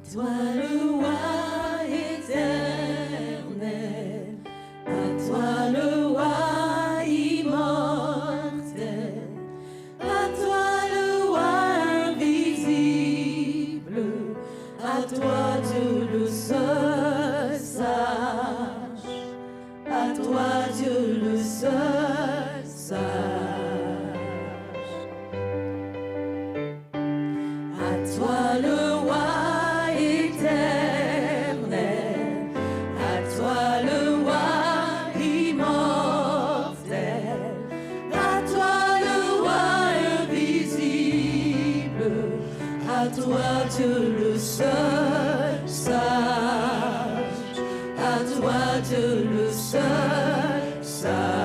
toi le roi éternel, à toi le roi immortel, à toi le roi invisible, à toi Dieu le seul sage, à toi Dieu le seul sage. À toi le roi éternel, à toi le roi immortel, à toi le roi invisible, à toi Dieu le seul sage, à toi Dieu le seul sage.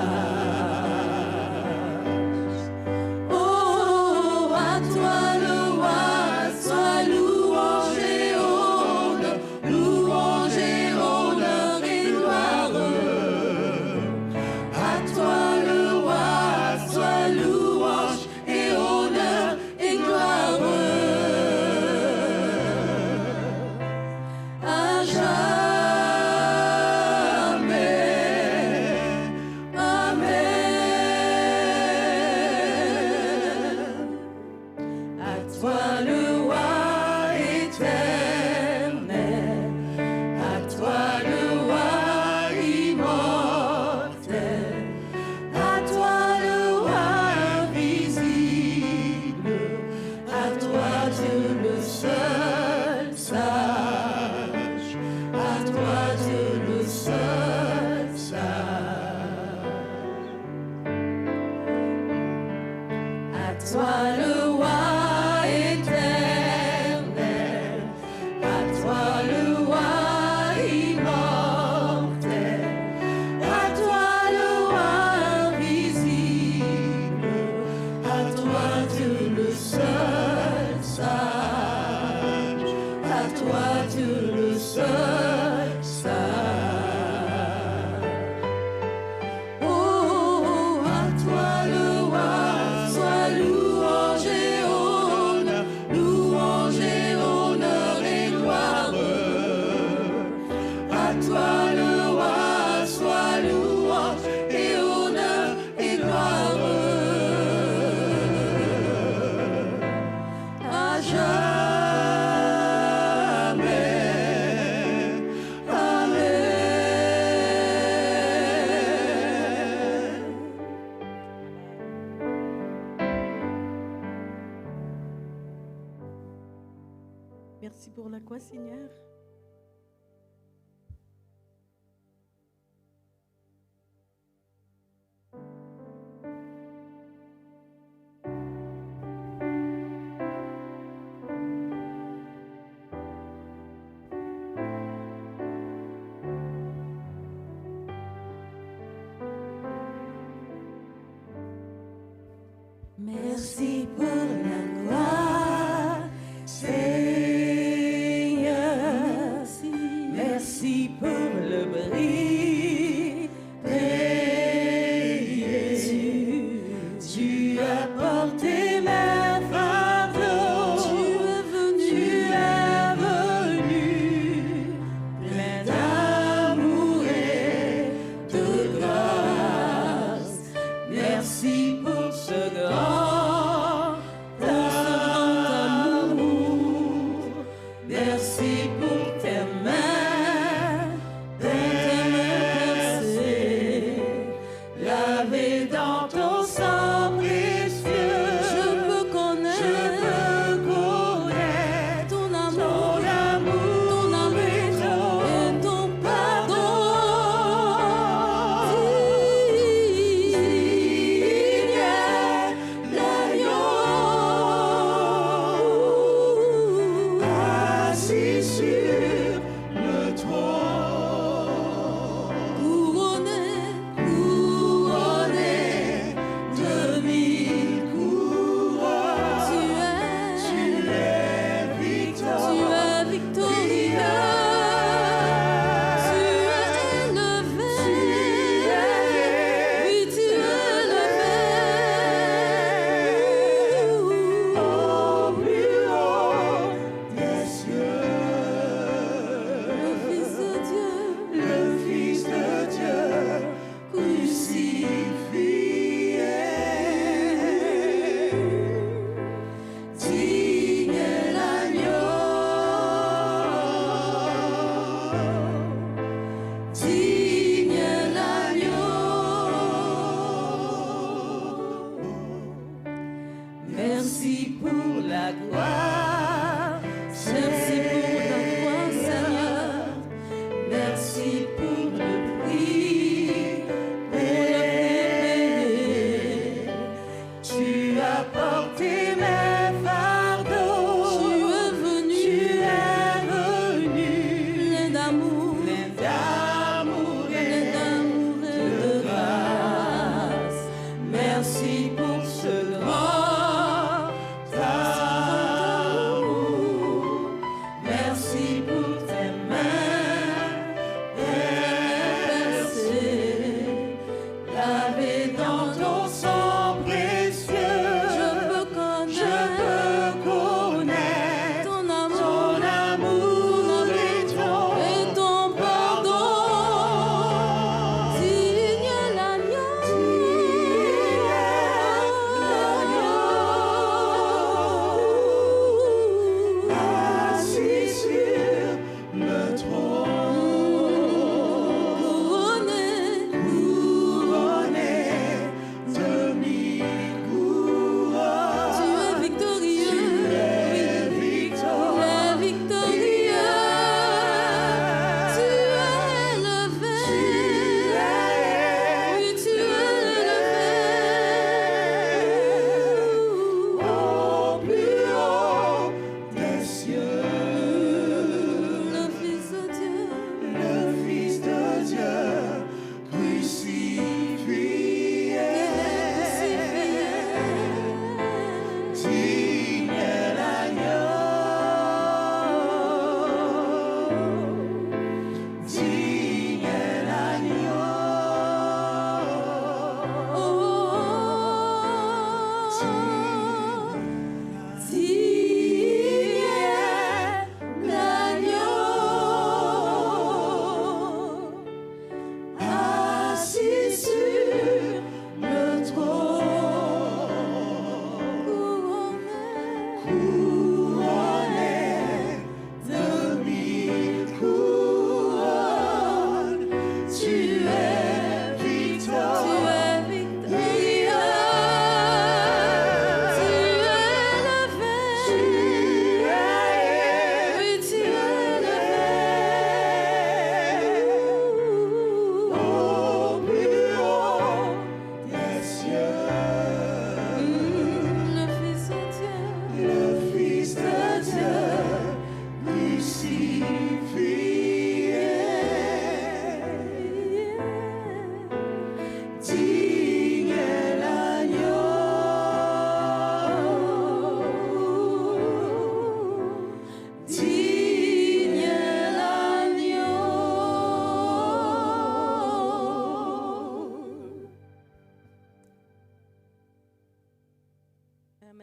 Oh, à toi le roi, sois louange et honneur, louange et honneur et gloire. À toi le roi, sois louange et honneur et gloire. À jamais, amen. À toi le roi éternel, à toi le roi immortel, à toi le roi invisible, à toi Dieu le seul sage, à toi Dieu le seul sage. À toi le roi éternel, à toi le roi immortel, à toi le roi invisible, à toi Dieu le seul sage, à toi Dieu le seul sage. Oh, à toi le roi, sois louange et honneur, louange et honneur et gloire. À toi le roi, sois louange et honneur et gloire. À jamais, amen. Merci pour la quoi, Seigneur? Merci pour la gloire, Seigneur.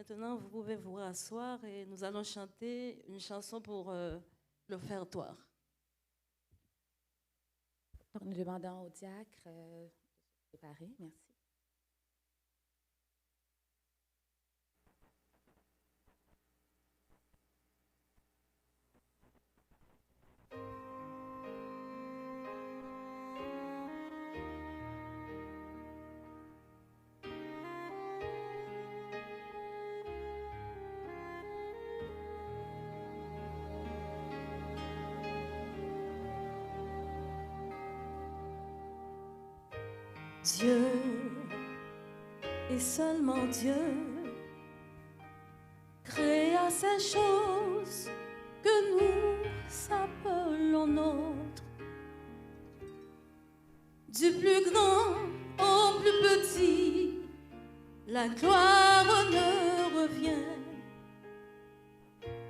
Maintenant, vous pouvez vous rasseoir et nous allons chanter une chanson pour l'offertoire. Donc, nous demandons au diacre de se préparer. Merci. Dieu et seulement Dieu créa ces choses que nous appelons nôtres. Du plus grand au plus petit, la gloire ne revient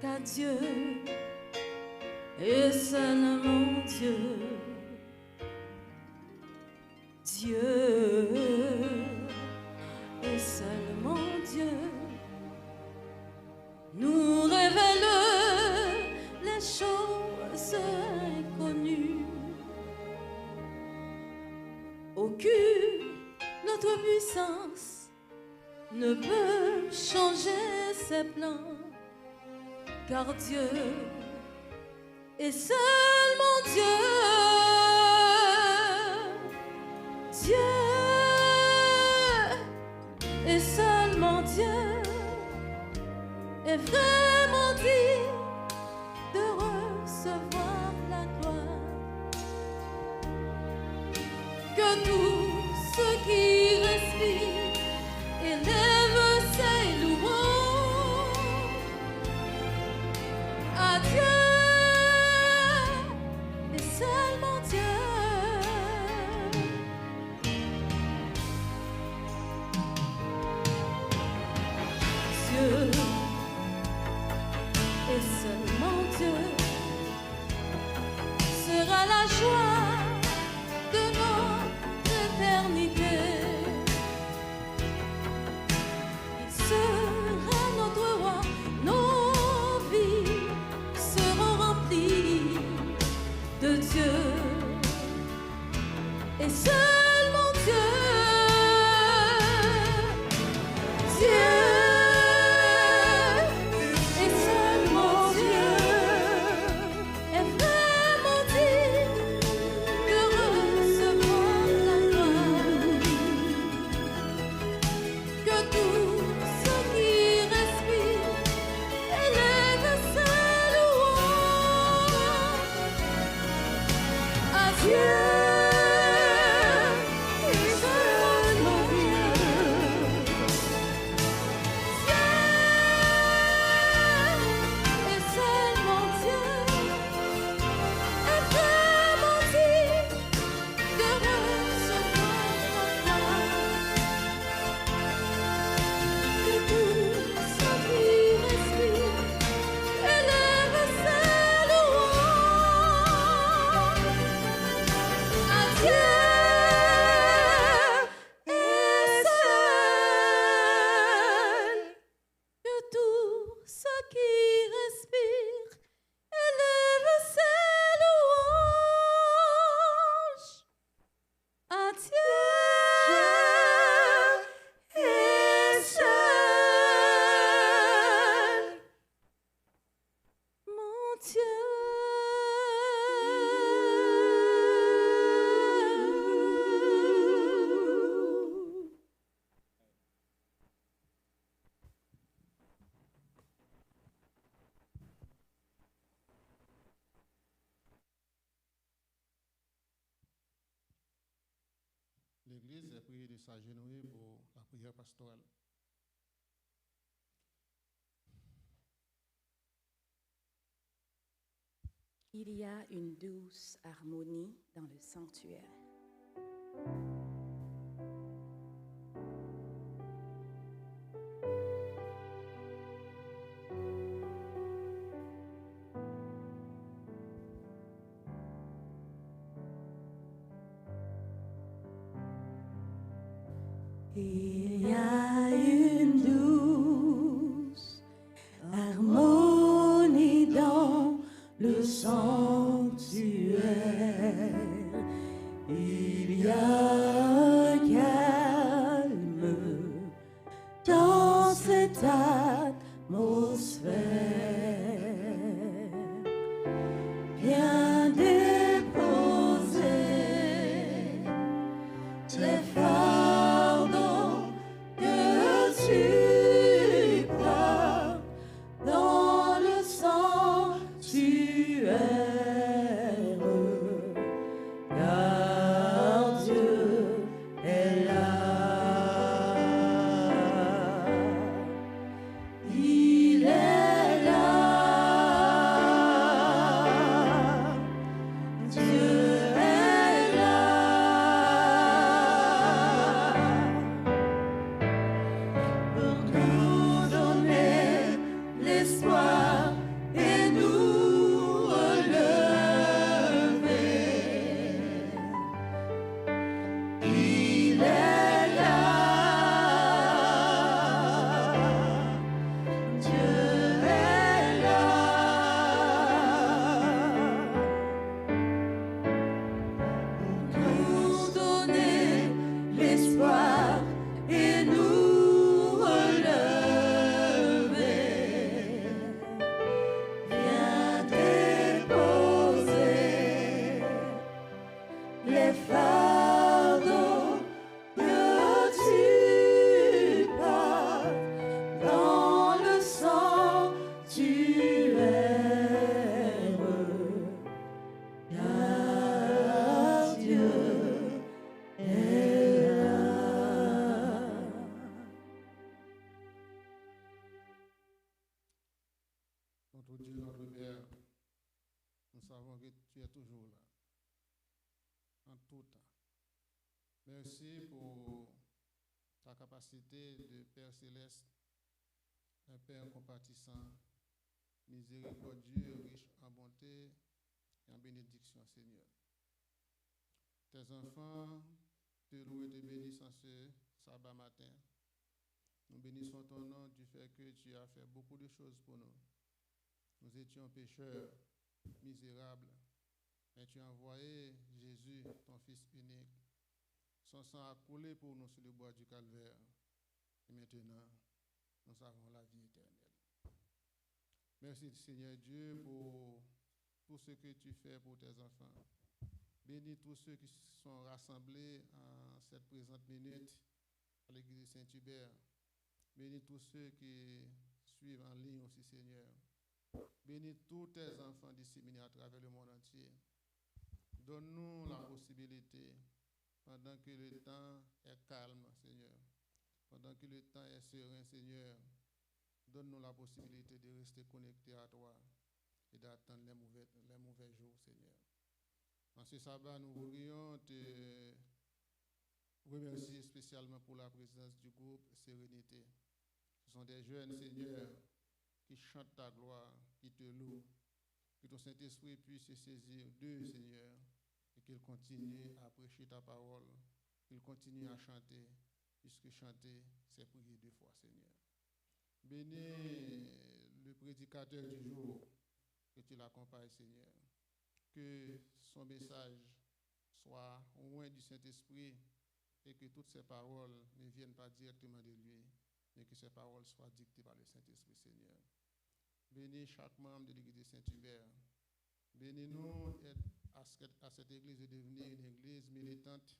qu'à Dieu et seulement Dieu. Dieu et seulement Dieu nous révèle les choses inconnues. Aucune notre puissance ne peut changer ses plans, car Dieu est seulement Dieu. Dieu et seulement Dieu est vraiment digne de recevoir la gloire. Que tous ceux qui respirent élèvent ses louanges à Dieu et seulement Dieu. Et seulement Dieu sera la joie de notre éternité. Il sera notre roi, nos vies seront remplies de Dieu et seulement Dieu. L'Église est priée de s'agenouiller pour la prière pastorale. Il y a une douce harmonie dans le sanctuaire. Il y a une douce le sanctuaire. Il y a un calme dans cette atmosphère. Viens déposer les fardeaux que tu portes dans le sanctuaire, car Dieu est là. Il est là. Dieu est là pour nous donner l'espoir et nous relever. Il est là. Dieu est là. Nous donner l'espoir et nous relever. Viens déposer les fardeaux que tu portes dans le sanctuaire, car Dieu est là. Notre Dieu, notre Père, nous savons que tu es toujours là, en tout temps. Merci pour ta capacité de Père céleste, un Père compatissant, miséricordieux, riche en bonté et en bénédiction, Seigneur. Tes enfants te louent et te bénissent en ce sabbat matin. Nous bénissons ton nom du fait que tu as fait beaucoup de choses pour nous. Nous étions pécheurs, misérables, mais tu as envoyé Jésus, ton Fils unique. Son sang a coulé pour nous sur le bois du calvaire. Et maintenant, nous avons la vie éternelle. Merci Seigneur Dieu pour tout ce que tu fais pour tes enfants. Bénis tous ceux qui sont rassemblés en cette présente minute à l'église de Saint-Hubert. Bénis tous ceux qui suivent en ligne aussi, Seigneur. Bénis tous tes enfants disséminés à travers le monde entier. Donne-nous la possibilité, pendant que le temps est calme, Seigneur, pendant que le temps est serein, Seigneur, donne-nous la possibilité de rester connectés à toi et d'attendre les mauvais jours, Seigneur. En ce sabbat, nous voudrions te remercier spécialement pour la présence du groupe Sérénité. Ce sont des jeunes, Seigneur, qui chantent ta gloire, qui te louent. Que ton Saint-Esprit puisse se saisir d'eux, Seigneur, et qu'il continue à prêcher ta parole, qu'il continue à chanter, puisque chanter, c'est prier 2 fois, Seigneur. Bénis le prédicateur du jour, que tu l'accompagnes, Seigneur. Que son message soit loin du Saint-Esprit et que toutes ces paroles ne viennent pas directement de lui, mais que ces paroles soient dictées par le Saint-Esprit, Seigneur. Bénis chaque membre de l'église de Saint-Hubert. Bénis-nous à cette église de devenir une église militante,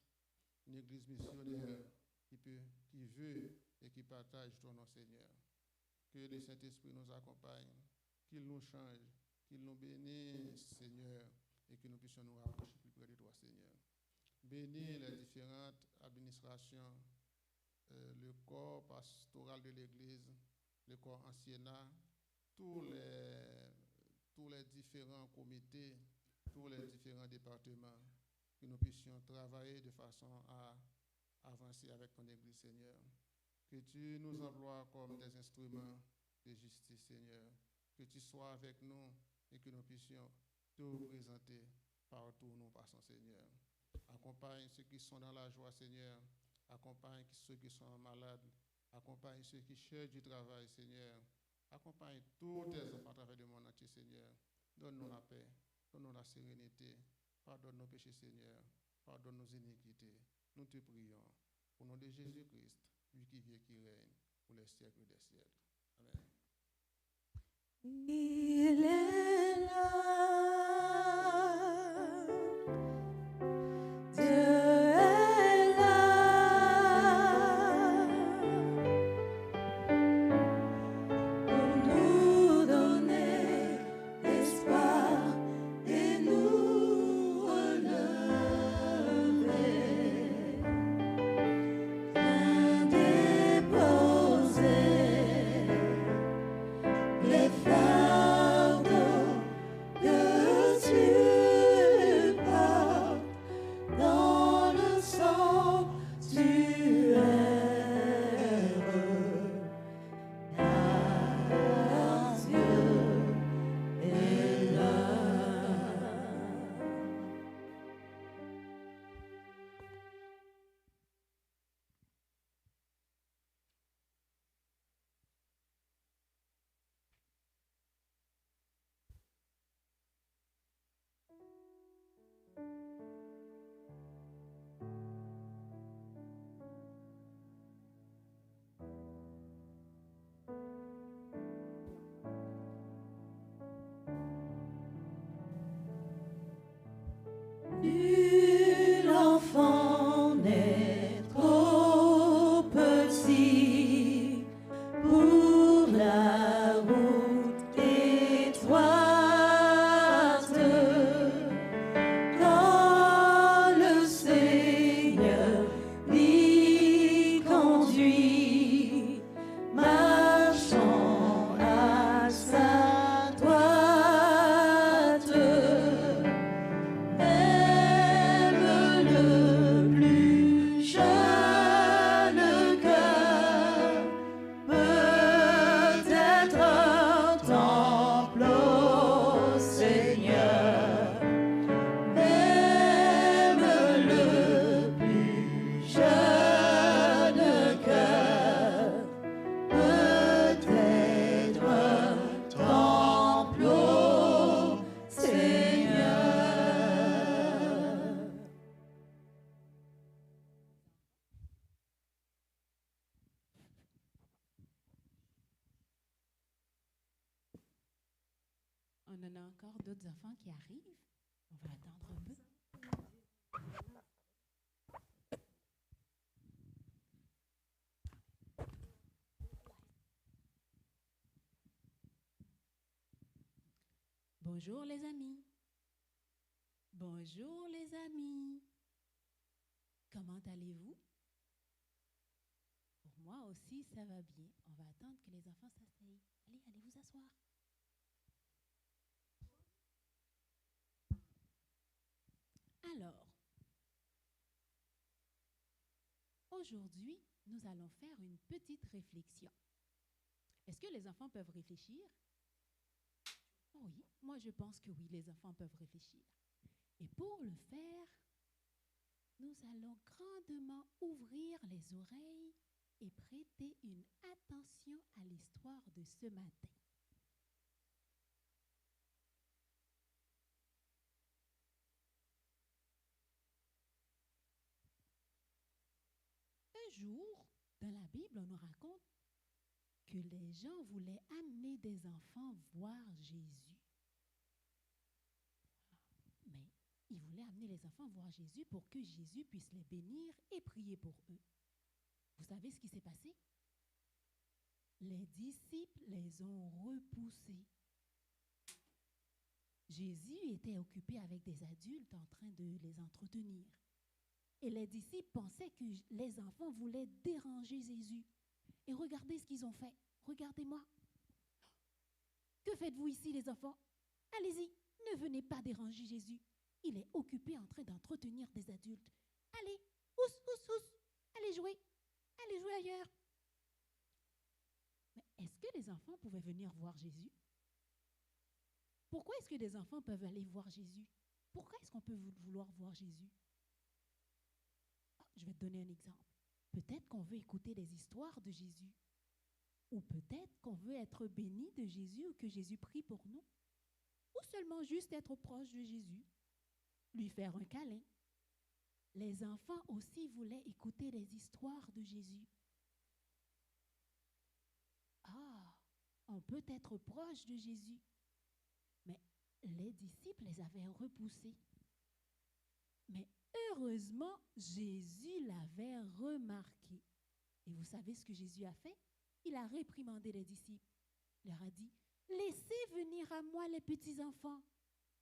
une église missionnaire qui veut et qui partage ton nom, Seigneur. Que le Saint-Esprit nous accompagne, qu'il nous change, qu'il nous bénisse, Seigneur, et que nous puissions nous rapprocher plus près de toi, Seigneur. Bénis les différentes administrations, le corps pastoral de l'Église, le corps anciennat, tous les différents comités, tous les différents départements, que nous puissions travailler de façon à avancer avec ton Église, Seigneur. Que tu nous emploies comme des instruments de justice, Seigneur. Que tu sois avec nous et que nous puissions te représenter partout où nous passons, Seigneur. Accompagne ceux qui sont dans la joie, Seigneur. Accompagne ceux qui sont malades. Accompagne ceux qui cherchent du travail, Seigneur. Accompagne tous tes enfants à travers le monde entier, Seigneur. Donne-nous la paix, donne-nous la sérénité. Pardonne nos péchés, Seigneur. Pardonne nos iniquités. Nous te prions. Au nom de Jésus-Christ, lui qui vit et qui règne pour les siècles des siècles. Amen. Il est là, Dieu est là, pour nous donner espoir et nous relever. Viens déposer les fardeaux que tu portes dans le sanctuaire, car Dieu est là. Nul enfant n'est trop petit pour la route étroite. Quand le Seigneur l'y conduit, marchant à sa droite. Même le plus jeune cœur peut être un temple au Seigneur. Même le plus jeune cœur peut être un temple au Seigneur. On en a encore d'autres enfants qui arrivent. On va attendre un peu. Bonjour les amis. Bonjour les amis. Comment allez-vous? Pour moi aussi, ça va bien. On va attendre que les enfants s'asseyent. Allez, allez vous asseoir. Alors, aujourd'hui, nous allons faire une petite réflexion. Est-ce que les enfants peuvent réfléchir? Oui, moi je pense que oui, les enfants peuvent réfléchir. Et pour le faire, nous allons grandement ouvrir les oreilles et prêter une attention à l'histoire de ce matin. Un jour, dans la Bible, on nous raconte que les gens voulaient amener des enfants voir Jésus. Mais ils voulaient amener les enfants voir Jésus pour que Jésus puisse les bénir et prier pour eux. Vous savez ce qui s'est passé? Les disciples les ont repoussés. Jésus était occupé avec des adultes en train de les entretenir. Et les disciples pensaient que les enfants voulaient déranger Jésus. Et regardez ce qu'ils ont fait. Regardez-moi. Que faites-vous ici, les enfants? Allez-y, ne venez pas déranger Jésus. Il est occupé en train d'entretenir des adultes. Allez, allez jouer ailleurs. Mais est-ce que les enfants pouvaient venir voir Jésus? Pourquoi est-ce que les enfants peuvent aller voir Jésus? Pourquoi est-ce qu'on peut vouloir voir Jésus? Je vais te donner un exemple. Peut-être qu'on veut écouter des histoires de Jésus. Ou peut-être qu'on veut être béni de Jésus ou que Jésus prie pour nous. ou seulement juste être proche de Jésus, lui faire un câlin. Les enfants aussi voulaient écouter les histoires de Jésus. Ah, on peut être proche de Jésus, mais les disciples les avaient repoussés. Mais heureusement, Jésus l'avait remarqué. Et vous savez ce que Jésus a fait? Il a réprimandé les disciples. Il leur a dit, laissez venir à moi les petits-enfants,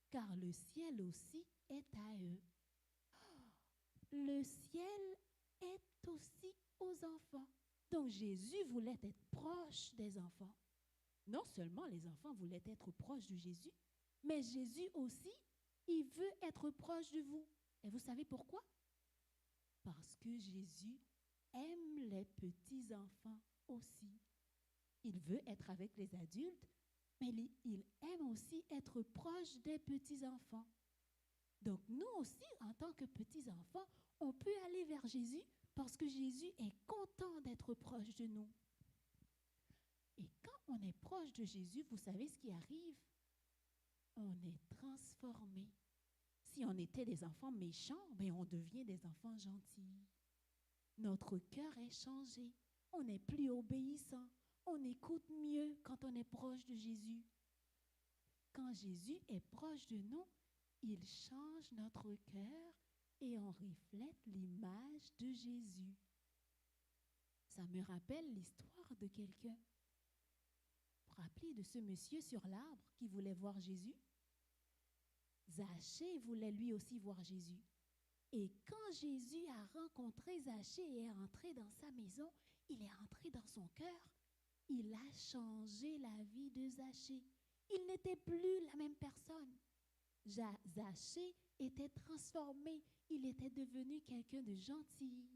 car le ciel aussi est à eux. Le ciel est aussi aux enfants. Donc Jésus voulait être proche des enfants. Non seulement les enfants voulaient être proches de Jésus, mais Jésus aussi, il veut être proche de vous. Et vous savez pourquoi? Parce que Jésus aime les petits-enfants aussi. Il veut être avec les adultes, mais il aime aussi être proche des petits-enfants. Donc nous aussi, en tant que petits-enfants, on peut aller vers Jésus parce que Jésus est content d'être proche de nous. Et quand on est proche de Jésus, vous savez ce qui arrive? On est transformé. Si on était des enfants méchants, ben on devient des enfants gentils. Notre cœur est changé. On est plus obéissant. On écoute mieux quand on est proche de Jésus. Quand Jésus est proche de nous, il change notre cœur et on reflète l'image de Jésus. Ça me rappelle l'histoire de quelqu'un. Vous vous rappelez de ce monsieur sur l'arbre qui voulait voir Jésus? Zachée voulait lui aussi voir Jésus. Et quand Jésus a rencontré Zachée et est entré dans sa maison, il est entré dans son cœur. Il a changé la vie de Zachée. Il n'était plus la même personne. Zachée était transformé. Il était devenu quelqu'un de gentil.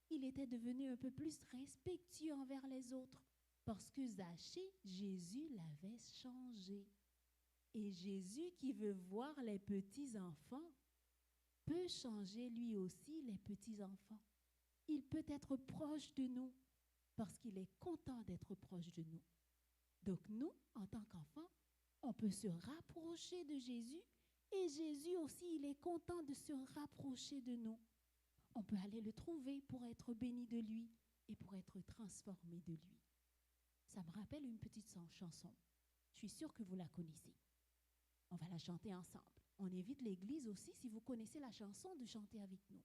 Il était devenu un peu plus respectueux envers les autres. Parce que Zachée, Jésus l'avait changé. Et Jésus qui veut voir les petits-enfants peut changer lui aussi les petits-enfants. Il peut être proche de nous parce qu'il est content d'être proche de nous. Donc nous, en tant qu'enfants, on peut se rapprocher de Jésus et Jésus aussi, il est content de se rapprocher de nous. On peut aller le trouver pour être béni de lui et pour être transformé de lui. Ça me rappelle une petite chanson. Je suis sûre que vous la connaissez. On va la chanter ensemble. On invite l'église aussi, si vous connaissez la chanson, de chanter avec nous.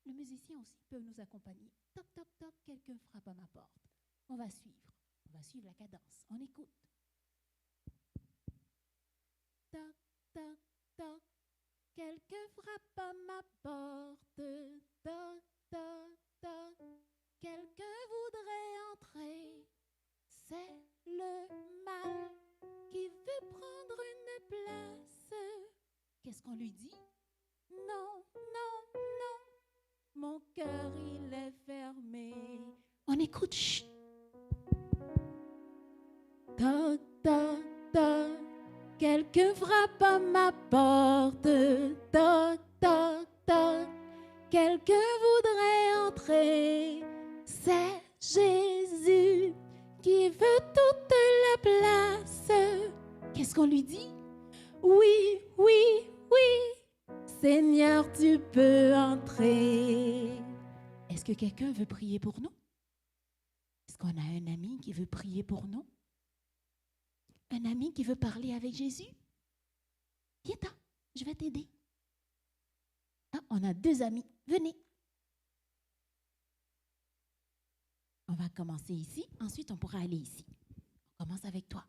Le musicien aussi peut nous accompagner. Toc, toc, toc, quelqu'un frappe à ma porte. On va suivre. On va suivre la cadence. On écoute. Toc, toc, toc, quelqu'un frappe à ma porte. Toc, toc, toc, quelqu'un voudrait entrer. C'est le mal qui veut prendre une place. Qu'est-ce qu'on lui dit? Non, non, non, mon cœur il est fermé. On écoute. Chut. Toc, toc, toc, quelqu'un frappe à ma porte. Toc, toc, toc, quelqu'un voudrait entrer. C'est Jésus qui veut toute la place. Qu'est-ce qu'on lui dit? Oui, oui, oui, Seigneur, tu peux entrer. Est-ce que quelqu'un veut prier pour nous? Est-ce qu'on a un ami qui veut prier pour nous? Un ami qui veut parler avec Jésus? Viens-t'en, je vais t'aider. Ah, on a deux amis. Venez. On va commencer ici, ensuite on pourra aller ici. On commence avec toi.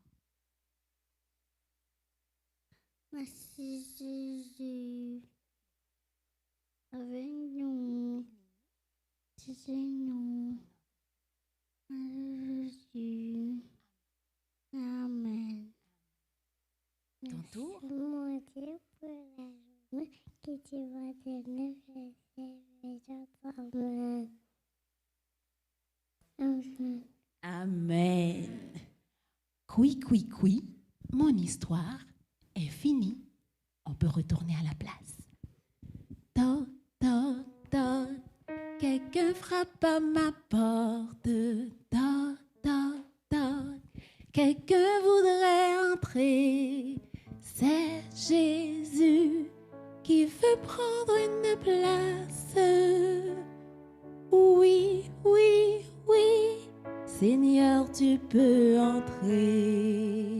Merci Jésus, avec nous, Jésus, Jésus, Amen. Ton tour. Merci mon Dieu pour la journée que tu vas donner, Amen. Amen. Amen. Qui, mon histoire est finie. On peut retourner à la place. Toc, toc, toc, quelqu'un frappe à ma porte. Toc, toc, toc, quelqu'un voudrait entrer. C'est Jésus qui veut prendre une place. Oui, oui, oui, Seigneur, tu peux entrer.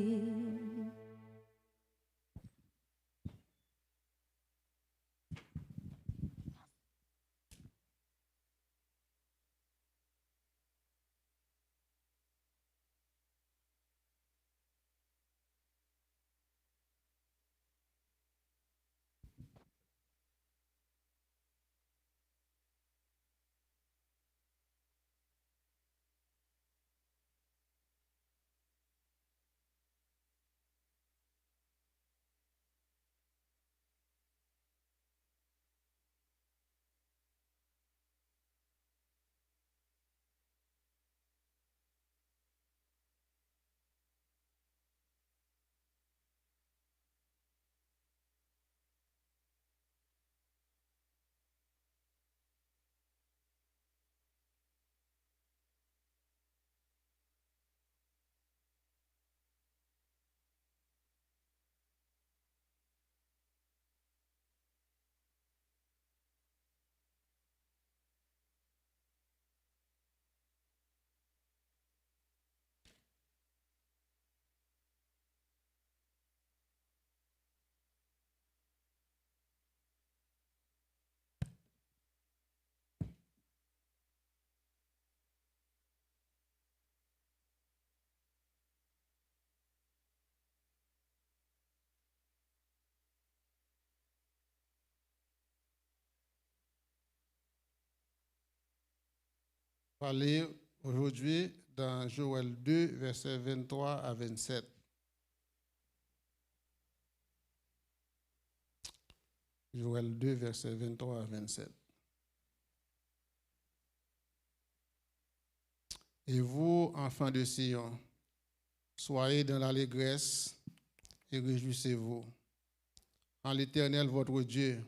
On va lire aujourd'hui dans Joël 2, versets 23 à 27. Joël 2, versets 23 à 27. Et vous, enfants de Sion, soyez dans l'allégresse et réjouissez-vous en l'Éternel votre Dieu,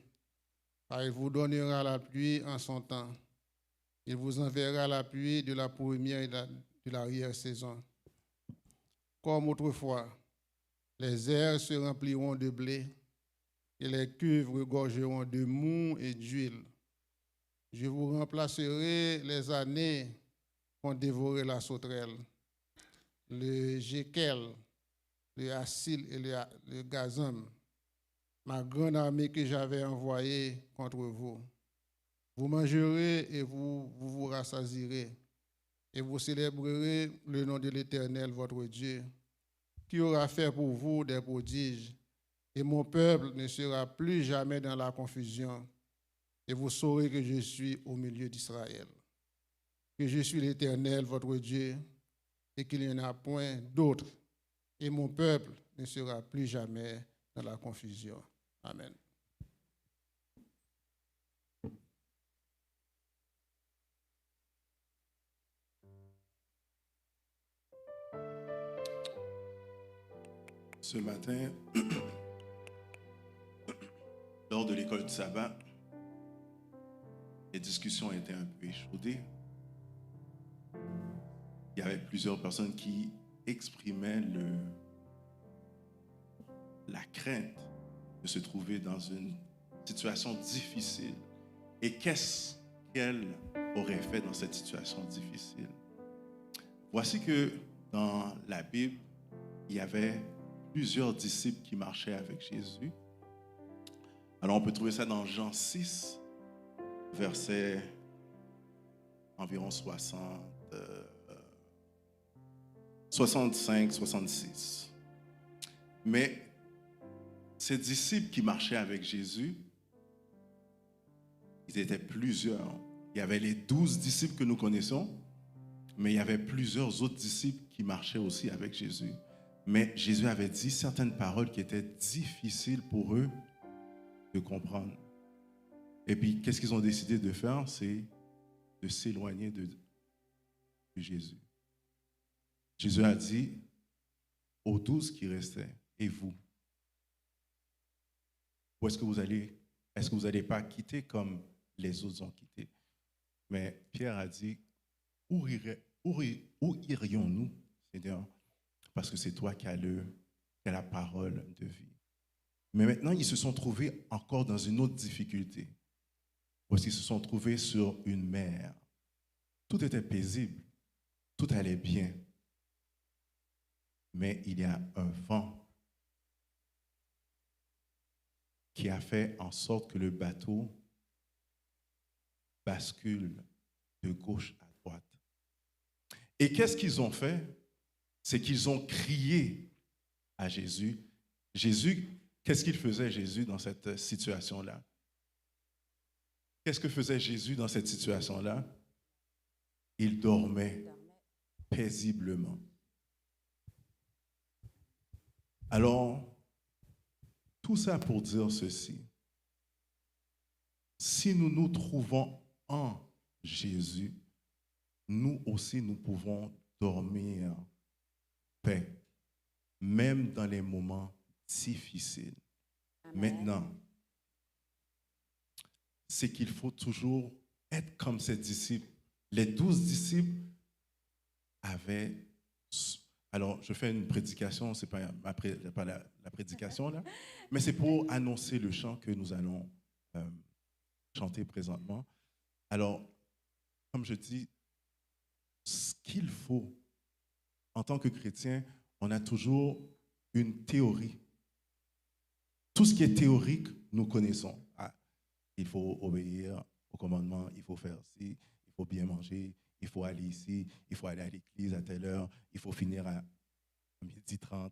car il vous donnera la pluie en son temps. Il vous enverra la pluie de la première et de l'arrière-saison. Comme autrefois, les airs se rempliront de blé et les cuves regorgeront de mou et d'huile. Je vous remplacerai les années qu'ont dévoré la sauterelle, le Jékel, le Assil et le Gazam, ma grande armée que j'avais envoyée contre vous. Vous mangerez et vous rassasierez, et vous célébrerez le nom de l'Éternel, votre Dieu, qui aura fait pour vous des prodiges, et mon peuple ne sera plus jamais dans la confusion, et vous saurez que je suis au milieu d'Israël, que je suis l'Éternel, votre Dieu, et qu'il n'y en a point d'autre, et mon peuple ne sera plus jamais dans la confusion. Amen. Ce matin, lors de l'école du sabbat, les discussions étaient un peu échaudées. Il y avait plusieurs personnes qui exprimaient la crainte de se trouver dans une situation difficile. Et qu'est-ce qu'elle aurait fait dans cette situation difficile? Voici que dans la Bible, il y avait plusieurs disciples qui marchaient avec Jésus. Alors on peut trouver ça dans Jean 6, verset environ 65-66. Mais ces disciples qui marchaient avec Jésus, ils étaient plusieurs. Il y avait les 12 disciples que nous connaissons, mais il y avait plusieurs autres disciples qui marchaient aussi avec Jésus. Mais Jésus avait dit certaines paroles qui étaient difficiles pour eux de comprendre. Et puis, qu'est-ce qu'ils ont décidé de faire? C'est de s'éloigner de Jésus. Jésus a dit aux 12 qui restaient, et vous? Où est-ce que vous allez? Est-ce que vous n'allez pas quitter comme les autres ont quitté? Mais Pierre a dit, où irions-nous, Seigneur? parce que c'est toi qui as la parole de vie. Mais maintenant, ils se sont trouvés encore dans une autre difficulté. Parce qu'ils se sont trouvés sur une mer. Tout était paisible, tout allait bien. Mais il y a un vent qui a fait en sorte que le bateau bascule de gauche à droite. Et qu'est-ce qu'ils ont fait? C'est qu'ils ont crié à Jésus. Jésus, qu'est-ce qu'il faisait Jésus dans cette situation-là? Qu'est-ce que faisait Jésus dans cette situation-là? Il dormait paisiblement. Alors, tout ça pour dire ceci. Si nous nous trouvons en Jésus, nous aussi, nous pouvons dormir paix, même dans les moments difficiles. Amen. Maintenant, c'est qu'il faut toujours être comme ces disciples. Les 12 disciples avaient... Alors, je fais une prédication, ce n'est pas la prédication, là, mais c'est pour annoncer le chant que nous allons chanter présentement. Alors, comme je dis, ce qu'il faut, en tant que chrétien, on a toujours une théorie. Tout ce qui est théorique, nous connaissons. Ah, il faut obéir au commandement, il faut faire ci, il faut bien manger, il faut aller ici, il faut aller à l'église à telle heure, il faut finir à 12h30.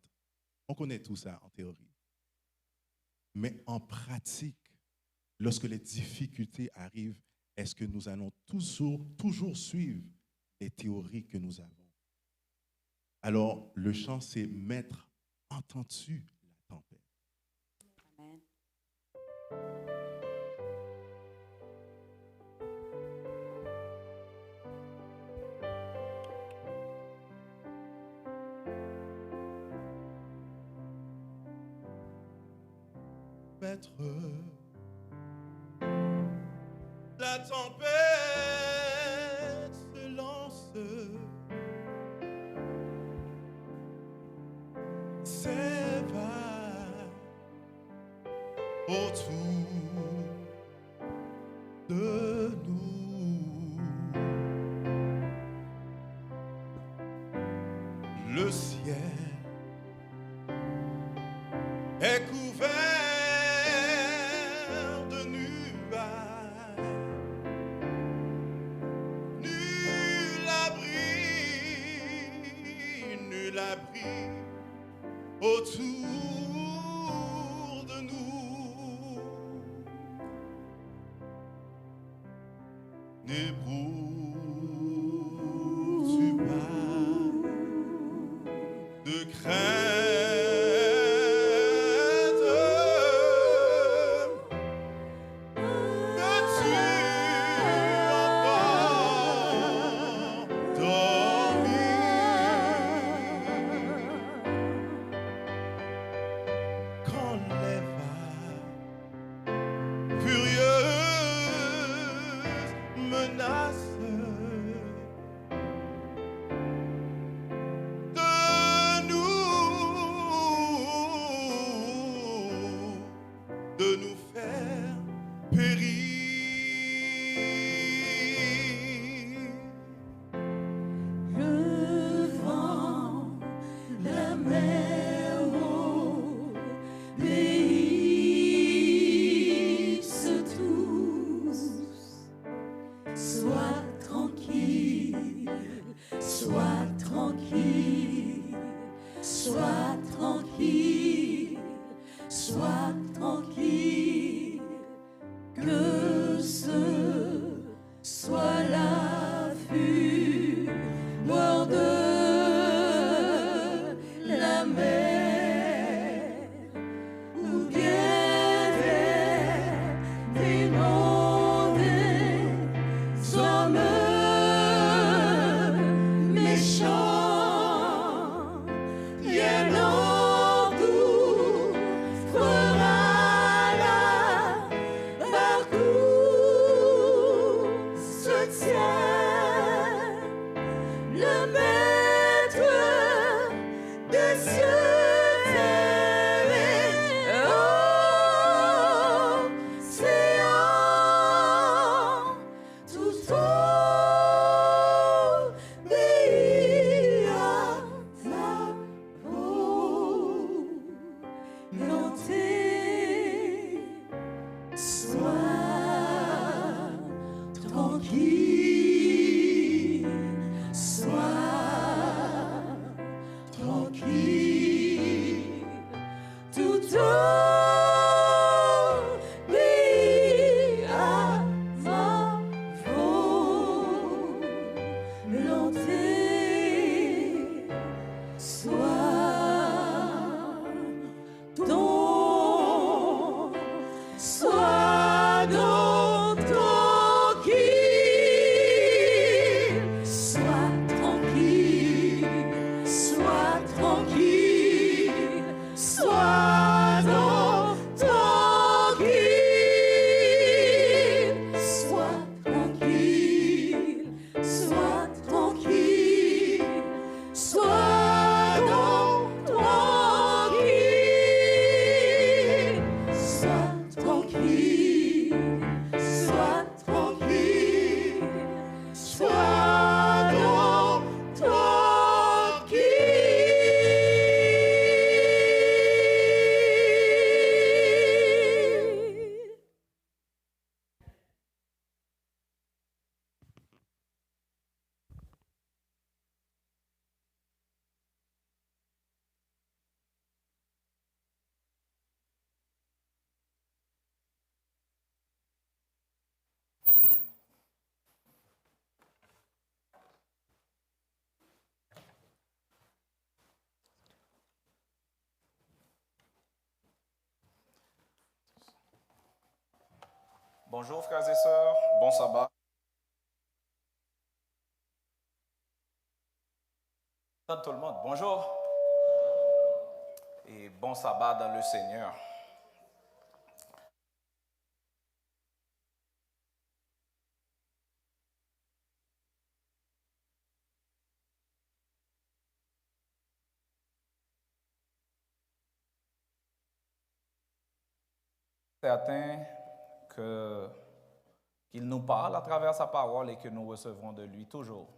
On connaît tout ça en théorie. Mais en pratique, lorsque les difficultés arrivent, est-ce que nous allons toujours suivre les théories que nous avons? Alors, le chant, c'est « Maître, entends-tu la tempête? » Amen. Maître, la tempête se lance, s'éveille autour de nous. Le ciel est couvert de nuages. Nul abri autour de nous. N'éprouves-tu pas de crainte? De nous faire périr. Le vent, la mer obéissent tous. Sois tranquille, sois tranquille, sois tranquille, sois tranquille, que ce soit la fureur de la mer ou bien des noms des hommes méchants, bien engouffrera la barque j'obéis à ma volonté. Sois donc tranquille, sois tranquille, sois tranquille, sois donc tranquille, sois tranquille, sois tranquille, sois donc tranquille, sois tranquille, sois tranquille, sois donc tranquille. Bonjour frères et sœurs, bon sabbat. Tout le monde, bonjour. Et bon sabbat dans le Seigneur. Certain qu'il nous parle à travers sa parole et que nous recevrons de lui toujours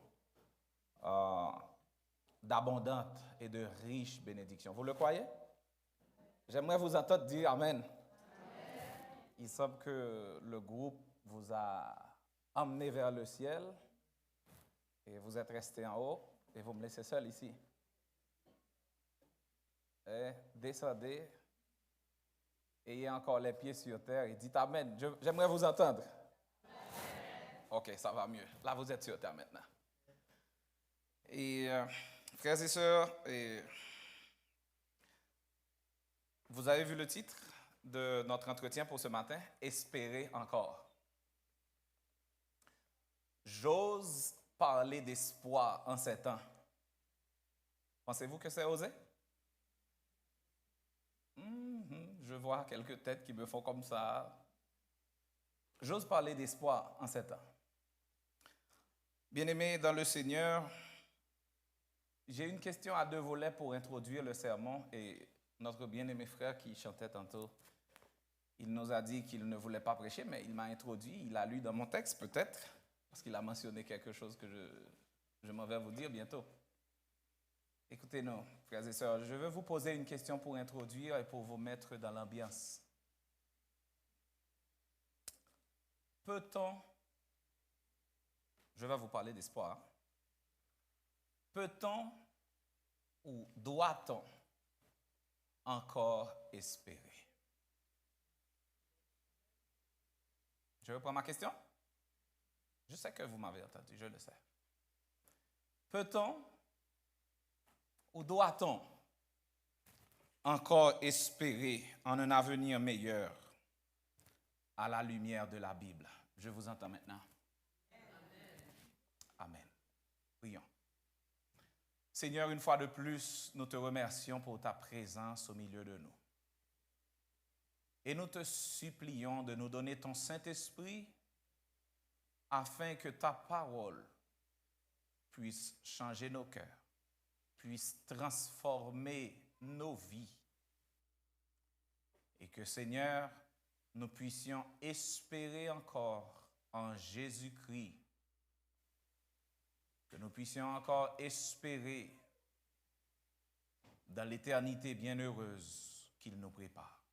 d'abondantes et de riches bénédictions. Vous le croyez? J'aimerais vous entendre dire Amen. Amen. Il semble que le groupe vous a emmené vers le ciel et vous êtes resté en haut et vous me laissez seul ici. Et descendez. Ayez encore les pieds sur terre et dites Amen. J'aimerais vous entendre. Amen. Ok, ça va mieux. Là, vous êtes sur terre maintenant. Et frères et sœurs, vous avez vu le titre de notre entretien pour ce matin, Espérer encore. J'ose parler d'espoir en ces temps. Pensez-vous que c'est osé? Je vois quelques têtes qui me font comme ça. J'ose parler d'espoir en ces temps. Bien-aimés dans le Seigneur, j'ai une question à deux volets pour introduire le sermon. Et notre bien-aimé frère qui chantait tantôt, il nous a dit qu'il ne voulait pas prêcher, mais il m'a introduit, il a lu dans mon texte peut-être, parce qu'il a mentionné quelque chose que je m'en vais vous dire bientôt. Écoutez-nous, frères et sœurs, je veux vous poser une question pour introduire et pour vous mettre dans l'ambiance. Peut-on, je vais vous parler d'espoir, peut-on ou doit-on encore espérer? Je reprends ma question? Je sais que vous m'avez entendu, je le sais. Peut-on ou doit-on encore espérer en un avenir meilleur à la lumière de la Bible? Je vous entends maintenant. Amen. Amen. Prions. Seigneur, une fois de plus, nous te remercions pour ta présence au milieu de nous. Et nous te supplions de nous donner ton Saint-Esprit afin que ta parole puisse changer nos cœurs, puisse transformer nos vies. Et que, Seigneur, nous puissions espérer encore en Jésus-Christ. Que nous puissions encore espérer dans l'éternité bienheureuse qu'il nous prépare.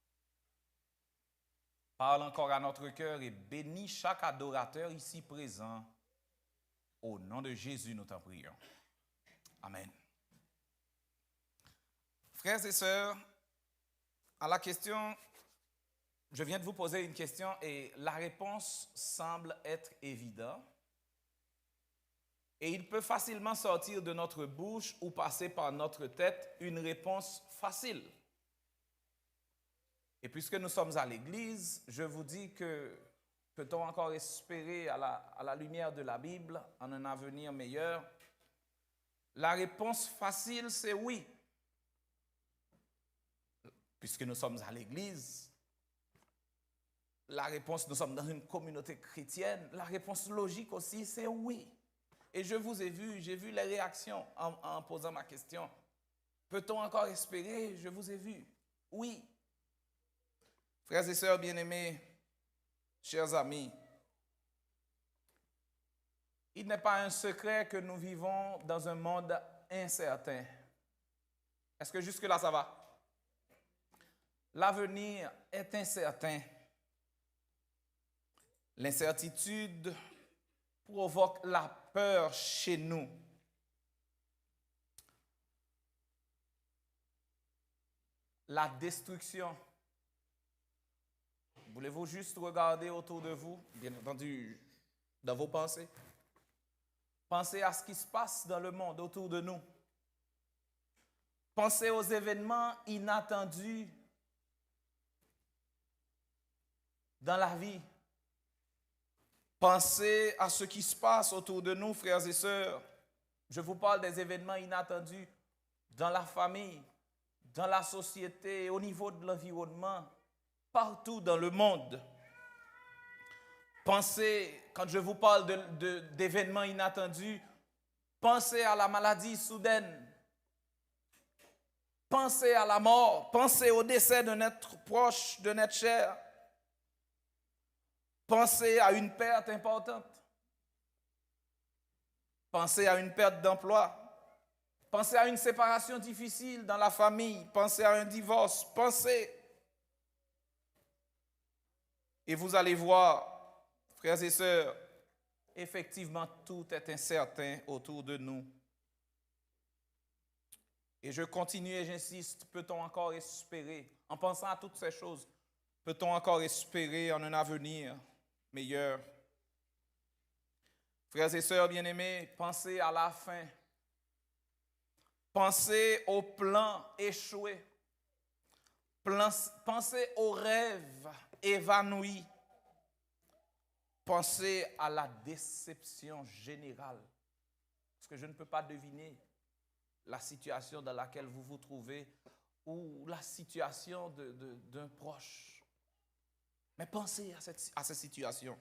Parle encore à notre cœur et bénis chaque adorateur ici présent. Au nom de Jésus, nous t'en prions. Amen. Frères et sœurs, à la question, je viens de vous poser une question et la réponse semble être évidente. Et il peut facilement sortir de notre bouche ou passer par notre tête une réponse facile. Et puisque nous sommes à l'église, je vous dis que peut-on encore espérer à la lumière de la Bible en un avenir meilleur? La réponse facile, c'est oui. Puisque nous sommes à l'église, la réponse, nous sommes dans une communauté chrétienne, la réponse logique aussi, c'est oui. Et je vous ai vu, j'ai vu les réactions en posant ma question. Peut-on encore espérer? Je vous ai vu. Oui. Frères et sœurs bien-aimés, chers amis, il n'est pas un secret que nous vivons dans un monde incertain. Est-ce que jusque-là, ça va? L'avenir est incertain. L'incertitude provoque la peur chez nous. La destruction. Voulez-vous juste regarder autour de vous, bien entendu, dans vos pensées? Pensez à ce qui se passe dans le monde autour de nous. Pensez aux événements inattendus dans la vie. Pensez à ce qui se passe autour de nous, frères et sœurs. Je vous parle des événements inattendus dans la famille, dans la société, au niveau de l'environnement, partout dans le monde. Pensez, quand je vous parle d'événements inattendus, pensez à la maladie soudaine. Pensez à la mort. Pensez au décès d'un être proche, d'un être cher. Pensez à une perte importante. Pensez à une perte d'emploi. Pensez à une séparation difficile dans la famille. Pensez à un divorce. Pensez. Et vous allez voir, frères et sœurs, effectivement, tout est incertain autour de nous. Et je continue et j'insiste, peut-on encore espérer, en pensant à toutes ces choses, peut-on encore espérer en un avenir meilleur? Frères et sœurs bien-aimés, pensez à la fin. Pensez aux plans échoués. Pensez aux rêves évanouis. Pensez à la déception générale. Parce que je ne peux pas deviner la situation dans laquelle vous vous trouvez ou la situation d'un proche. Mais pensez à cette situation.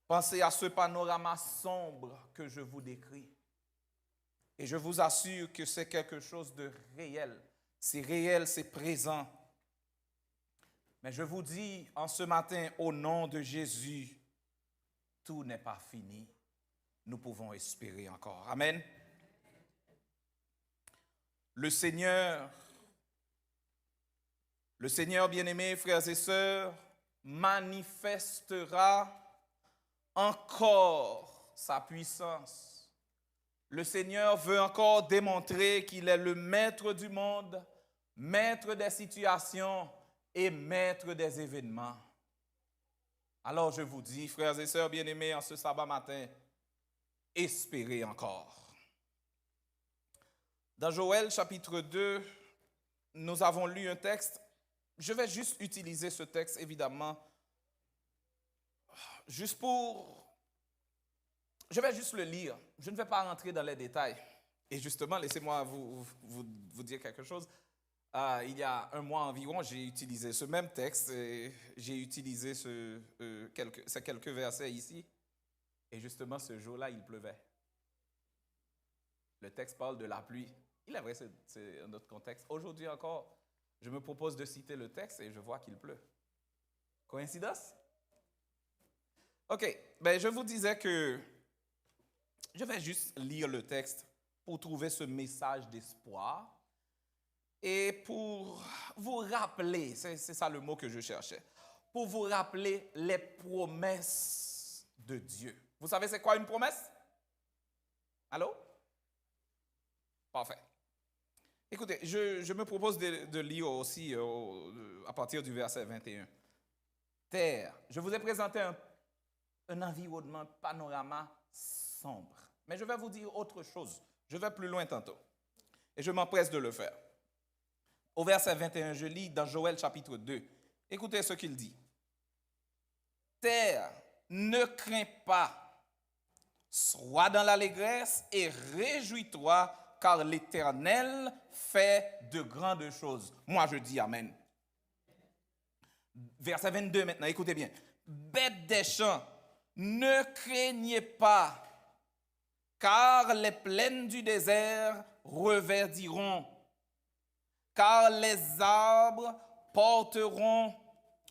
Pensez à ce panorama sombre que je vous décris. Et je vous assure que c'est quelque chose de réel. C'est réel, c'est présent. Mais je vous dis en ce matin, au nom de Jésus, tout n'est pas fini. Nous pouvons espérer encore. Amen. Le Seigneur, bien-aimés, frères et sœurs, manifestera encore sa puissance. Le Seigneur veut encore démontrer qu'il est le maître du monde, maître des situations et maître des événements. Alors je vous dis, frères et sœurs bien-aimés, en ce sabbat matin, espérez encore. Dans Joël chapitre 2, nous avons lu un texte. Je vais juste utiliser ce texte, évidemment, je vais juste le lire. Je ne vais pas rentrer dans les détails. Et justement, laissez-moi vous dire quelque chose. Il y a un mois environ, j'ai utilisé ce même texte. Et j'ai utilisé ces quelques versets ici. Et justement, ce jour-là, il pleuvait. Le texte parle de la pluie. Il est vrai, c'est un autre contexte. Aujourd'hui encore, je me propose de citer le texte et je vois qu'il pleut. Coïncidence? OK. Je vous disais que je vais juste lire le texte pour trouver ce message d'espoir et pour vous rappeler, c'est ça le mot que je cherchais, pour vous rappeler les promesses de Dieu. Vous savez c'est quoi une promesse? Allô? Parfait. Écoutez, je me propose de lire aussi à partir du verset 21. Terre. Je vous ai présenté un environnement, un panorama sombre. Mais je vais vous dire autre chose. Je vais plus loin tantôt. Et je m'empresse de le faire. Au verset 21, je lis dans Joël chapitre 2. Écoutez ce qu'il dit. Terre, ne crains pas. Sois dans l'allégresse et réjouis-toi, car l'Éternel fait de grandes choses. Moi, je dis Amen. Verset 22 maintenant, écoutez bien. Bêtes des champs, ne craignez pas, car les plaines du désert reverdiront, car les arbres porteront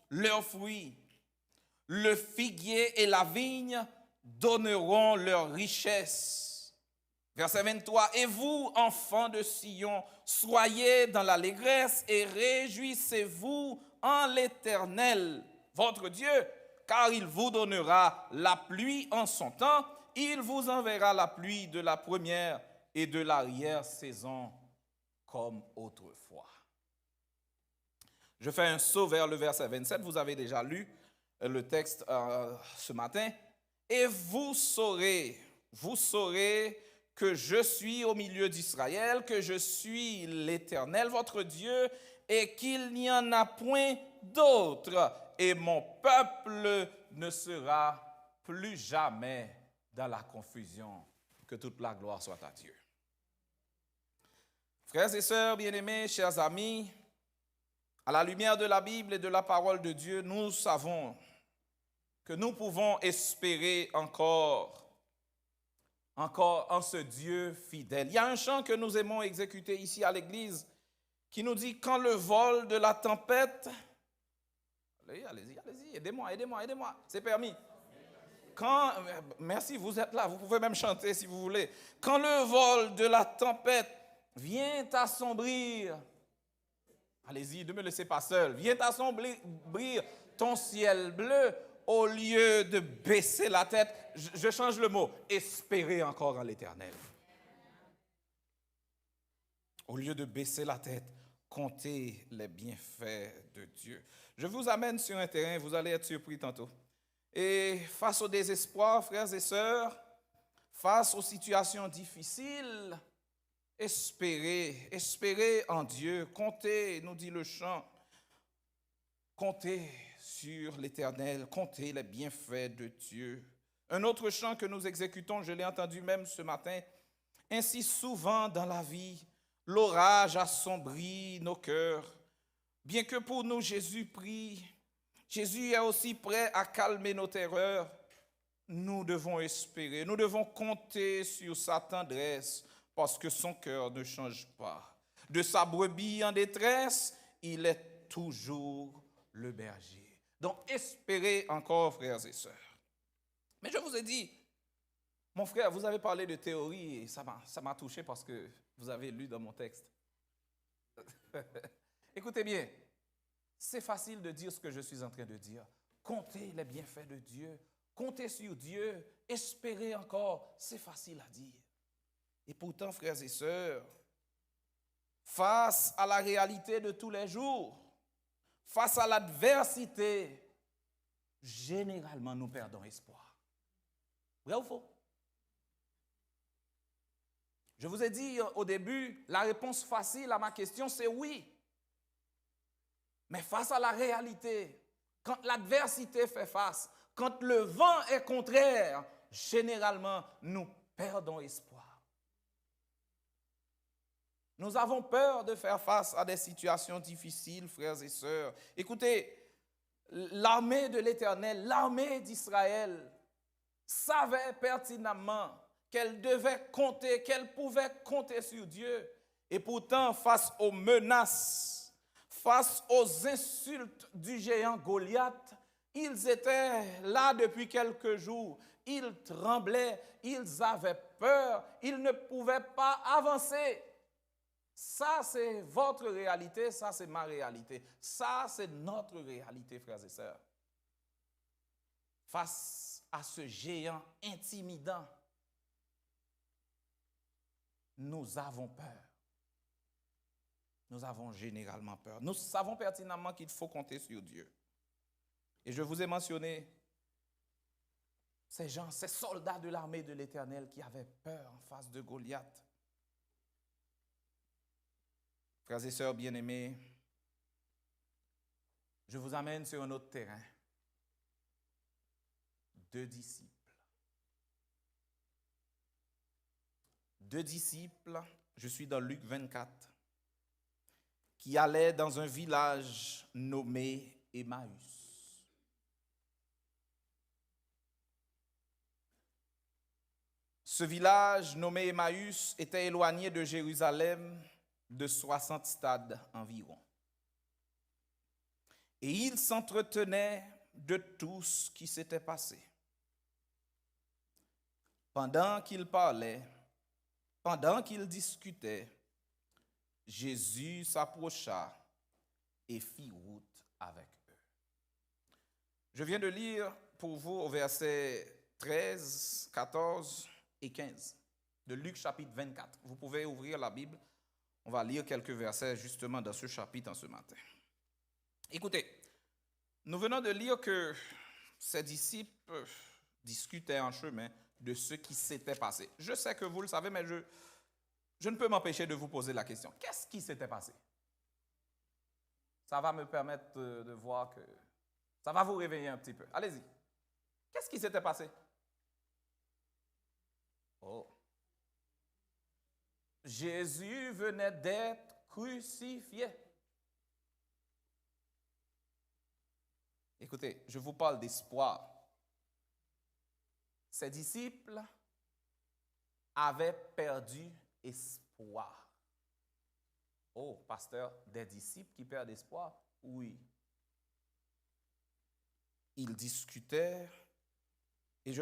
leurs fruits. Le figuier et la vigne donneront leur richesse. Verset 23. Et vous, enfants de Sion, soyez dans l'allégresse et réjouissez-vous en l'Éternel, votre Dieu, car il vous donnera la pluie en son temps, il vous enverra la pluie de la première et de l'arrière-saison comme autrefois. Je fais un saut vers le verset 27, vous avez déjà lu le texte ce matin. Et vous saurez que je suis au milieu d'Israël, que je suis l'Éternel, votre Dieu, et qu'il n'y en a point d'autre, et mon peuple ne sera plus jamais dans la confusion. Que toute la gloire soit à Dieu. Frères et sœurs bien-aimés, chers amis, à la lumière de la Bible et de la parole de Dieu, nous savons que nous pouvons espérer encore en ce Dieu fidèle. Il y a un chant que nous aimons exécuter ici à l'église qui nous dit « Quand le vol de la tempête... » Allez-y, aidez-moi, c'est permis. Merci, vous êtes là, vous pouvez même chanter si vous voulez. « Quand le vol de la tempête vient assombrir... » Allez-y, ne me laissez pas seul. « Vient assombrir ton ciel bleu... » Au lieu de baisser la tête, je change le mot, espérer encore en l'Éternel. Au lieu de baisser la tête, comptez les bienfaits de Dieu. Je vous amène sur un terrain, vous allez être surpris tantôt. Et face au désespoir, frères et sœurs, face aux situations difficiles, espérez en Dieu, comptez, nous dit le chant, comptez sur l'Éternel, comptez les bienfaits de Dieu. Un autre chant que nous exécutons, je l'ai entendu même ce matin, ainsi souvent dans la vie, l'orage assombrit nos cœurs. Bien que pour nous Jésus prie, Jésus est aussi prêt à calmer nos terreurs. Nous devons espérer, nous devons compter sur sa tendresse parce que son cœur ne change pas. De sa brebis en détresse, il est toujours le berger. Donc, espérez encore, frères et sœurs. Mais je vous ai dit, mon frère, vous avez parlé de théorie et ça m'a touché parce que vous avez lu dans mon texte. Écoutez bien, c'est facile de dire ce que je suis en train de dire. Comptez les bienfaits de Dieu, comptez sur Dieu, espérez encore, c'est facile à dire. Et pourtant, frères et sœurs, face à la réalité de tous les jours, face à l'adversité, généralement, nous perdons espoir. Vrai ou faux? Je vous ai dit au début, la réponse facile à ma question, c'est oui. Mais face à la réalité, quand l'adversité fait face, quand le vent est contraire, généralement, nous perdons espoir. Nous avons peur de faire face à des situations difficiles, frères et sœurs. Écoutez, l'armée de l'Éternel, l'armée d'Israël, savait pertinemment qu'elle devait compter, qu'elle pouvait compter sur Dieu. Et pourtant, face aux menaces, face aux insultes du géant Goliath, ils étaient là depuis quelques jours. Ils tremblaient, ils avaient peur, ils ne pouvaient pas avancer. Ça, c'est votre réalité, ça, c'est ma réalité. Ça, c'est notre réalité, frères et sœurs. Face à ce géant intimidant, nous avons peur. Nous avons généralement peur. Nous savons pertinemment qu'il faut compter sur Dieu. Et je vous ai mentionné ces gens, ces soldats de l'armée de l'Éternel qui avaient peur en face de Goliath. Frères et sœurs bien-aimés, je vous amène sur un autre terrain. 2 disciples. 2 disciples, je suis dans Luc 24, qui allaient dans un village nommé Emmaüs. Ce village nommé Emmaüs était éloigné de Jérusalem de 60 stades environ. Et ils s'entretenaient de tout ce qui s'était passé. Pendant qu'ils parlaient, pendant qu'ils discutaient, Jésus s'approcha et fit route avec eux. Je viens de lire pour vous au verset 13, 14 et 15 de Luc chapitre 24. Vous pouvez ouvrir la Bible. On va lire quelques versets justement dans ce chapitre en ce matin. Écoutez, nous venons de lire que ces disciples discutaient en chemin de ce qui s'était passé. Je sais que vous le savez, mais je ne peux m'empêcher de vous poser la question. Qu'est-ce qui s'était passé? Ça va me permettre de voir que... Ça va vous réveiller un petit peu. Allez-y. Qu'est-ce qui s'était passé? Oh. Jésus venait d'être crucifié. Écoutez, je vous parle d'espoir. Ses disciples avaient perdu espoir. Oh, pasteur, des disciples qui perdent espoir? Oui. Ils discutaient et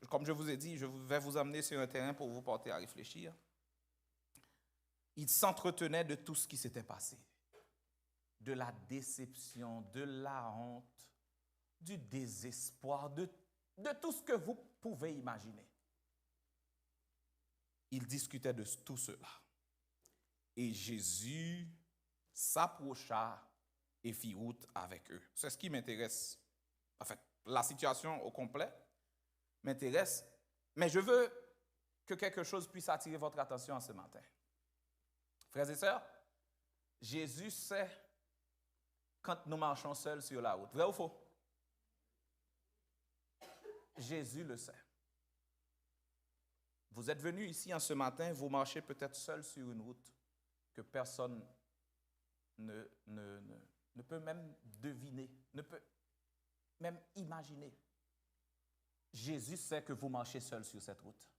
comme je vous ai dit, je vais vous amener sur un terrain pour vous porter à réfléchir. Ils s'entretenaient de tout ce qui s'était passé. De la déception, de la honte, du désespoir, de tout ce que vous pouvez imaginer. Ils discutaient de tout cela. Et Jésus s'approcha et fit route avec eux. C'est ce qui m'intéresse. En fait, la situation au complet m'intéresse, mais je veux que quelque chose puisse attirer votre attention en ce matin. Frères et sœurs, Jésus sait quand nous marchons seuls sur la route. Vrai ou faux? Jésus le sait. Vous êtes venus ici en ce matin, vous marchez peut-être seul sur une route que personne ne peut même deviner, ne peut même imaginer. Jésus sait que vous marchez seul sur cette route.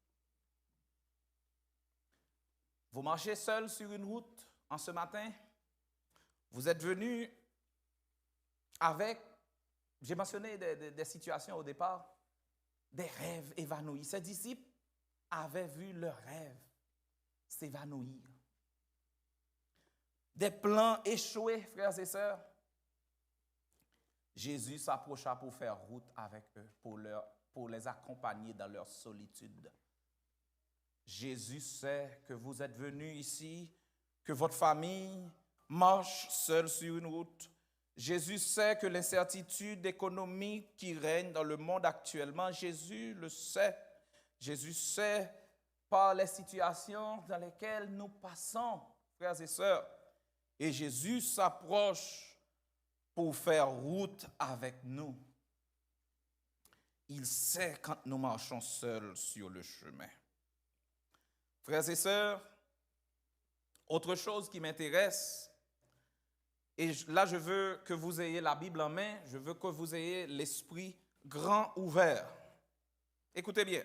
Vous marchez seul sur une route en ce matin. Vous êtes venus avec, j'ai mentionné des situations au départ, des rêves évanouis. Ces disciples avaient vu leurs rêves s'évanouir. Des plans échoués, frères et sœurs. Jésus s'approcha pour faire route avec eux, pour les accompagner dans leur solitude. Jésus sait que vous êtes venus ici, que votre famille marche seule sur une route. Jésus sait que l'incertitude économique qui règne dans le monde actuellement, Jésus le sait. Jésus sait par les situations dans lesquelles nous passons, frères et sœurs. Et Jésus s'approche pour faire route avec nous. Il sait quand nous marchons seuls sur le chemin. Frères et sœurs, autre chose qui m'intéresse, et là je veux que vous ayez la Bible en main, je veux que vous ayez l'esprit grand ouvert. Écoutez bien,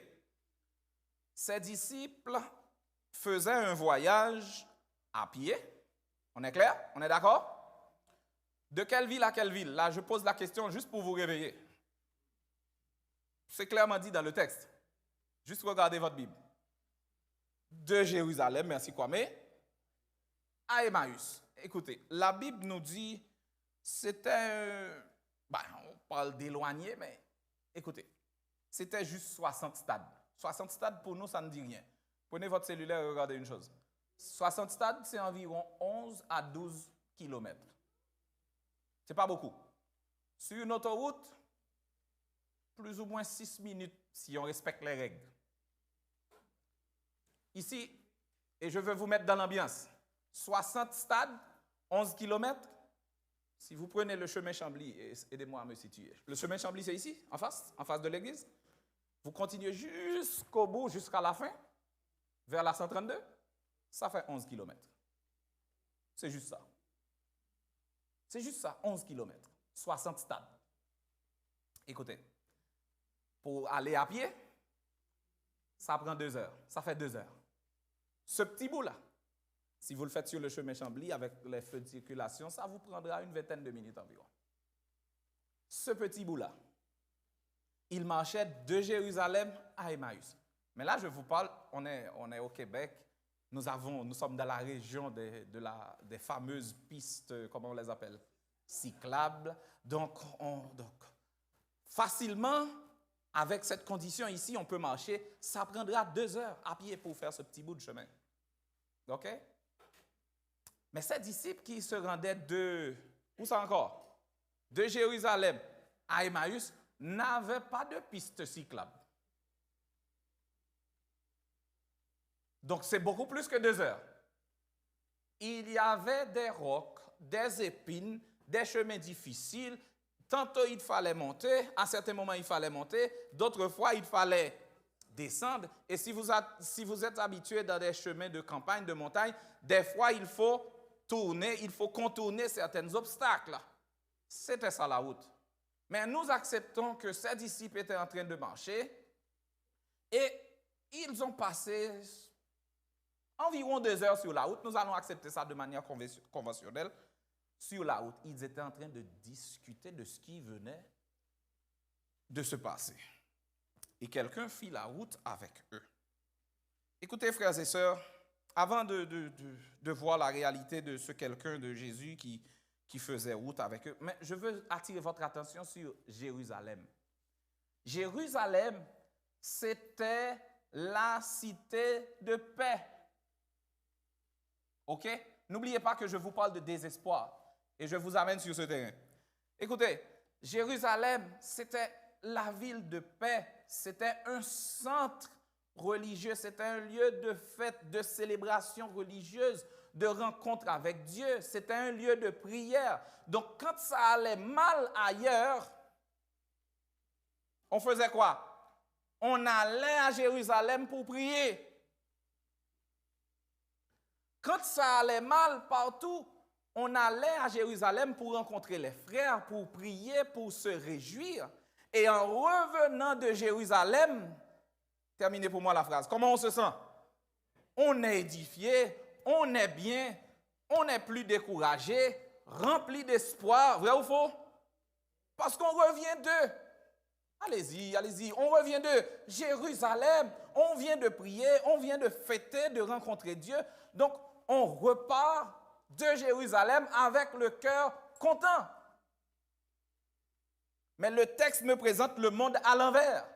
ces disciples faisaient un voyage à pied. On est clair? On est d'accord? De quelle ville à quelle ville? Là, je pose la question juste pour vous réveiller. C'est clairement dit dans le texte. Juste regardez votre Bible. De Jérusalem, merci Kwame, à Emmaüs. Écoutez, la Bible nous dit, c'était, on parle d'éloigné, mais écoutez, c'était juste 60 stades. 60 stades, pour nous, ça ne dit rien. Prenez votre cellulaire et regardez une chose. 60 stades, c'est environ 11 à 12 kilomètres. Ce n'est pas beaucoup. Sur une autoroute, plus ou moins 6 minutes si on respecte les règles. Ici, et je veux vous mettre dans l'ambiance, 60 stades, 11 kilomètres. Si vous prenez le chemin Chambly, aidez-moi à me situer. Le chemin Chambly, c'est ici, en face de l'église. Vous continuez jusqu'au bout, jusqu'à la fin, vers la 132, ça fait 11 kilomètres. C'est juste ça. C'est juste ça, 11 kilomètres, 60 stades. Écoutez, pour aller à pied, ça prend 2 heures, ça fait 2 heures. Ce petit bout-là, si vous le faites sur le chemin Chambly avec les feux de circulation, ça vous prendra une vingtaine de minutes environ. Ce petit bout-là, il marchait de Jérusalem à Emmaüs. Mais là, je vous parle, on est au Québec, nous sommes dans la région des fameuses pistes, comment on les appelle, cyclables. Donc, facilement, avec cette condition ici, on peut marcher. Ça prendra 2 heures à pied pour faire ce petit bout de chemin. OK? Mais ces disciples qui se rendaient où ça encore? De Jérusalem à Emmaüs, n'avaient pas de piste cyclable. Donc, c'est beaucoup plus que 2 heures. Il y avait des rocs, des épines, des chemins difficiles. Tantôt, il fallait monter. À certains moments, il fallait monter. D'autres fois, il fallait descendre. Et si vous êtes habitué dans des chemins de campagne, de montagne, des fois, il faut tourner, il faut contourner certains obstacles. C'était ça la route. Mais nous acceptons que ces disciples étaient en train de marcher et ils ont passé environ 2 heures sur la route. Nous allons accepter ça de manière conventionnelle. Sur la route, ils étaient en train de discuter de ce qui venait de se passer. Et quelqu'un fit la route avec eux. Écoutez, frères et sœurs, avant de voir la réalité de ce quelqu'un de Jésus qui faisait route avec eux, mais je veux attirer votre attention sur Jérusalem. Jérusalem, c'était la cité de paix. OK? N'oubliez pas que je vous parle de désespoir et je vous amène sur ce terrain. Écoutez, Jérusalem, c'était la ville de paix, c'était un centre religieux, c'était un lieu de fête, de célébration religieuse, de rencontre avec Dieu, c'était un lieu de prière. Donc, quand ça allait mal ailleurs, on faisait quoi? On allait à Jérusalem pour prier. Quand ça allait mal partout, on allait à Jérusalem pour rencontrer les frères, pour prier, pour se réjouir. Et en revenant de Jérusalem, terminez pour moi la phrase, comment on se sent? On est édifié, on est bien, on n'est plus découragé, rempli d'espoir, vrai ou faux? Parce qu'on revient de, allez-y, on revient de Jérusalem, on vient de prier, on vient de fêter, de rencontrer Dieu. Donc, on repart de Jérusalem avec le cœur content. Mais le texte me présente le monde à l'envers.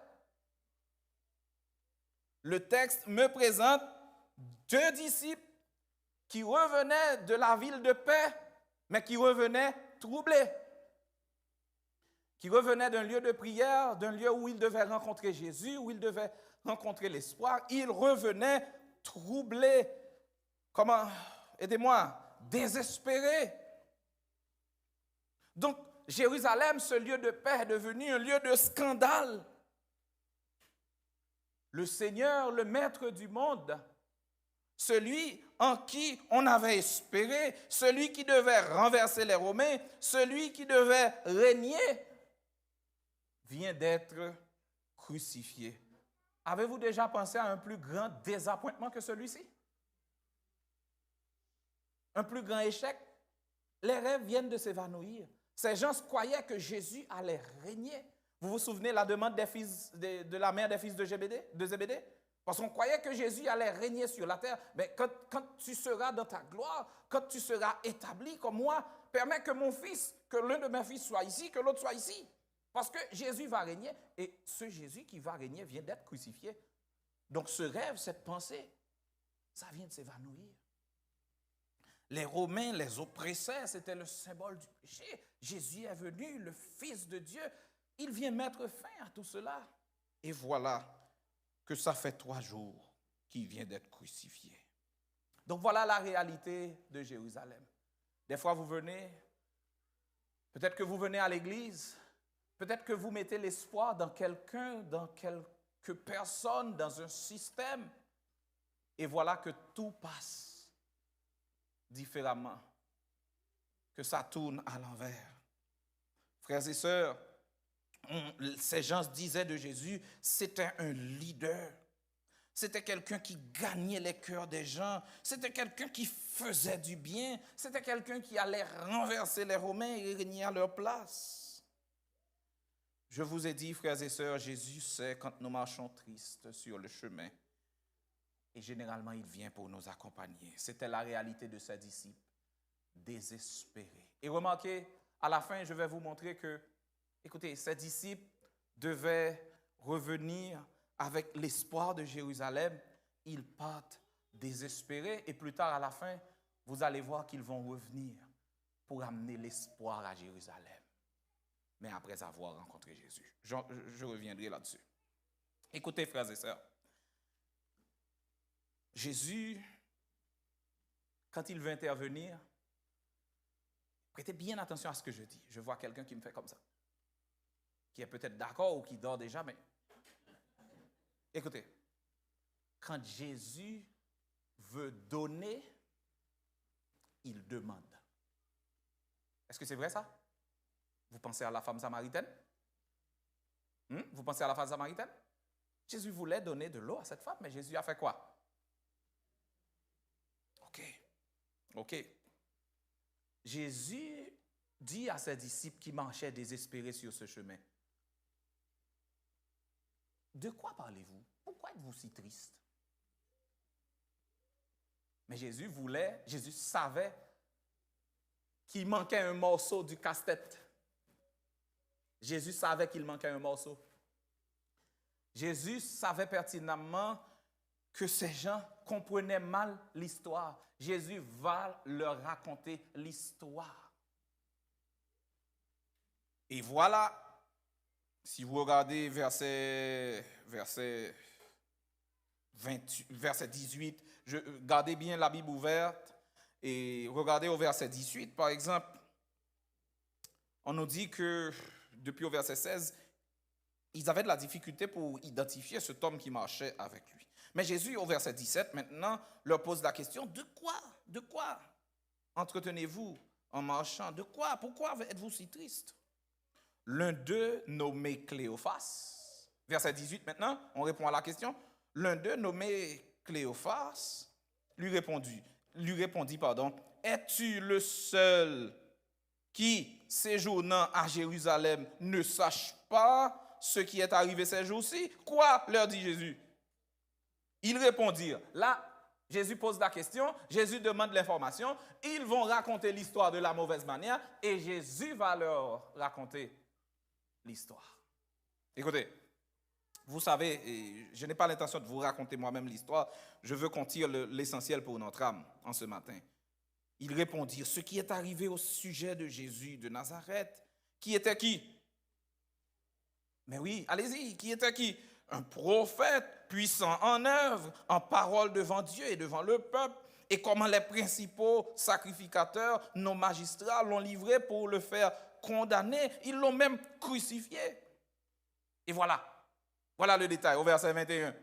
Le texte me présente 2 disciples qui revenaient de la ville de paix, mais qui revenaient troublés. Qui revenaient d'un lieu de prière, d'un lieu où ils devaient rencontrer Jésus, où ils devaient rencontrer l'espoir. Ils revenaient troublés. Comment? Aidez-moi. Désespérés. Donc, Jérusalem, ce lieu de paix, est devenu un lieu de scandale. Le Seigneur, le Maître du monde, celui en qui on avait espéré, celui qui devait renverser les Romains, celui qui devait régner, vient d'être crucifié. Avez-vous déjà pensé à un plus grand désappointement que celui-ci? Un plus grand échec? Les rêves viennent de s'évanouir. Ces gens croyaient que Jésus allait régner. Vous vous souvenez la demande de la mère des fils de Zébédée? Parce qu'on croyait que Jésus allait régner sur la terre. Mais quand tu seras dans ta gloire, quand tu seras établi comme moi, permets que mon fils, que l'un de mes fils soit ici, que l'autre soit ici. Parce que Jésus va régner. Et ce Jésus qui va régner vient d'être crucifié. Donc ce rêve, cette pensée, ça vient de s'évanouir. Les Romains les oppressaient, c'était le symbole du péché. Jésus est venu, le Fils de Dieu. Il vient mettre fin à tout cela. Et voilà que ça fait 3 jours qu'il vient d'être crucifié. Donc voilà la réalité de Jérusalem. Des fois vous venez, peut-être que vous venez à l'église, peut-être que vous mettez l'espoir dans quelqu'un, dans quelques personnes, dans un système. Et voilà que tout passe différemment, que ça tourne à l'envers. Frères et sœurs, ces gens disaient de Jésus, c'était un leader. C'était quelqu'un qui gagnait les cœurs des gens. C'était quelqu'un qui faisait du bien. C'était quelqu'un qui allait renverser les Romains et régner à leur place. Je vous ai dit, frères et sœurs, Jésus sait quand nous marchons tristes sur le chemin. Et généralement, il vient pour nous accompagner. C'était la réalité de ses disciples, désespérés. Et remarquez, à la fin, je vais vous montrer que, écoutez, ses disciples devaient revenir avec l'espoir de Jérusalem. Ils partent désespérés. Et plus tard, à la fin, vous allez voir qu'ils vont revenir pour amener l'espoir à Jérusalem. Mais après avoir rencontré Jésus. Je reviendrai là-dessus. Écoutez, frères et sœurs. Jésus, quand il veut intervenir, prêtez bien attention à ce que je dis. Je vois quelqu'un qui me fait comme ça, qui est peut-être d'accord ou qui dort déjà, mais écoutez, quand Jésus veut donner, il demande. Est-ce que c'est vrai ça? Vous pensez à la femme samaritaine? Vous pensez à la femme samaritaine? Jésus voulait donner de l'eau à cette femme, mais Jésus a fait quoi? OK. Jésus dit à ses disciples qui marchaient désespérés sur ce chemin, de quoi parlez-vous? Pourquoi êtes-vous si triste? Mais Jésus savait qu'il manquait un morceau du casse-tête. Jésus savait qu'il manquait un morceau. Jésus savait pertinemment que ces gens comprenaient mal l'histoire. Jésus va leur raconter l'histoire. Et voilà, si vous regardez verset 18, gardez bien la Bible ouverte et regardez au verset 18, par exemple, on nous dit que depuis au verset 16, ils avaient de la difficulté pour identifier cet homme qui marchait avec lui. Mais Jésus, au verset 17, maintenant, leur pose la question, de quoi entretenez-vous en marchant? De quoi? Pourquoi êtes-vous si triste? L'un d'eux, nommé Cléophas, verset 18 maintenant, on répond à la question. L'un d'eux, nommé Cléophas, lui répondit, es-tu le seul qui, séjournant à Jérusalem, ne sache pas ce qui est arrivé ces jours-ci? Quoi? Leur dit Jésus. Ils répondirent. Là, Jésus pose la question, Jésus demande l'information, ils vont raconter l'histoire de la mauvaise manière et Jésus va leur raconter l'histoire. Écoutez, vous savez, je n'ai pas l'intention de vous raconter moi-même l'histoire, je veux qu'on tire l'essentiel pour notre âme en ce matin. Ils répondirent, ce qui est arrivé au sujet de Jésus de Nazareth, qui était qui? Mais oui, allez-y, qui était qui? Un prophète puissant en œuvre, en parole devant Dieu et devant le peuple, et comment les principaux sacrificateurs, nos magistrats, l'ont livré pour le faire condamner. Ils l'ont même crucifié. Et voilà le détail au verset 21.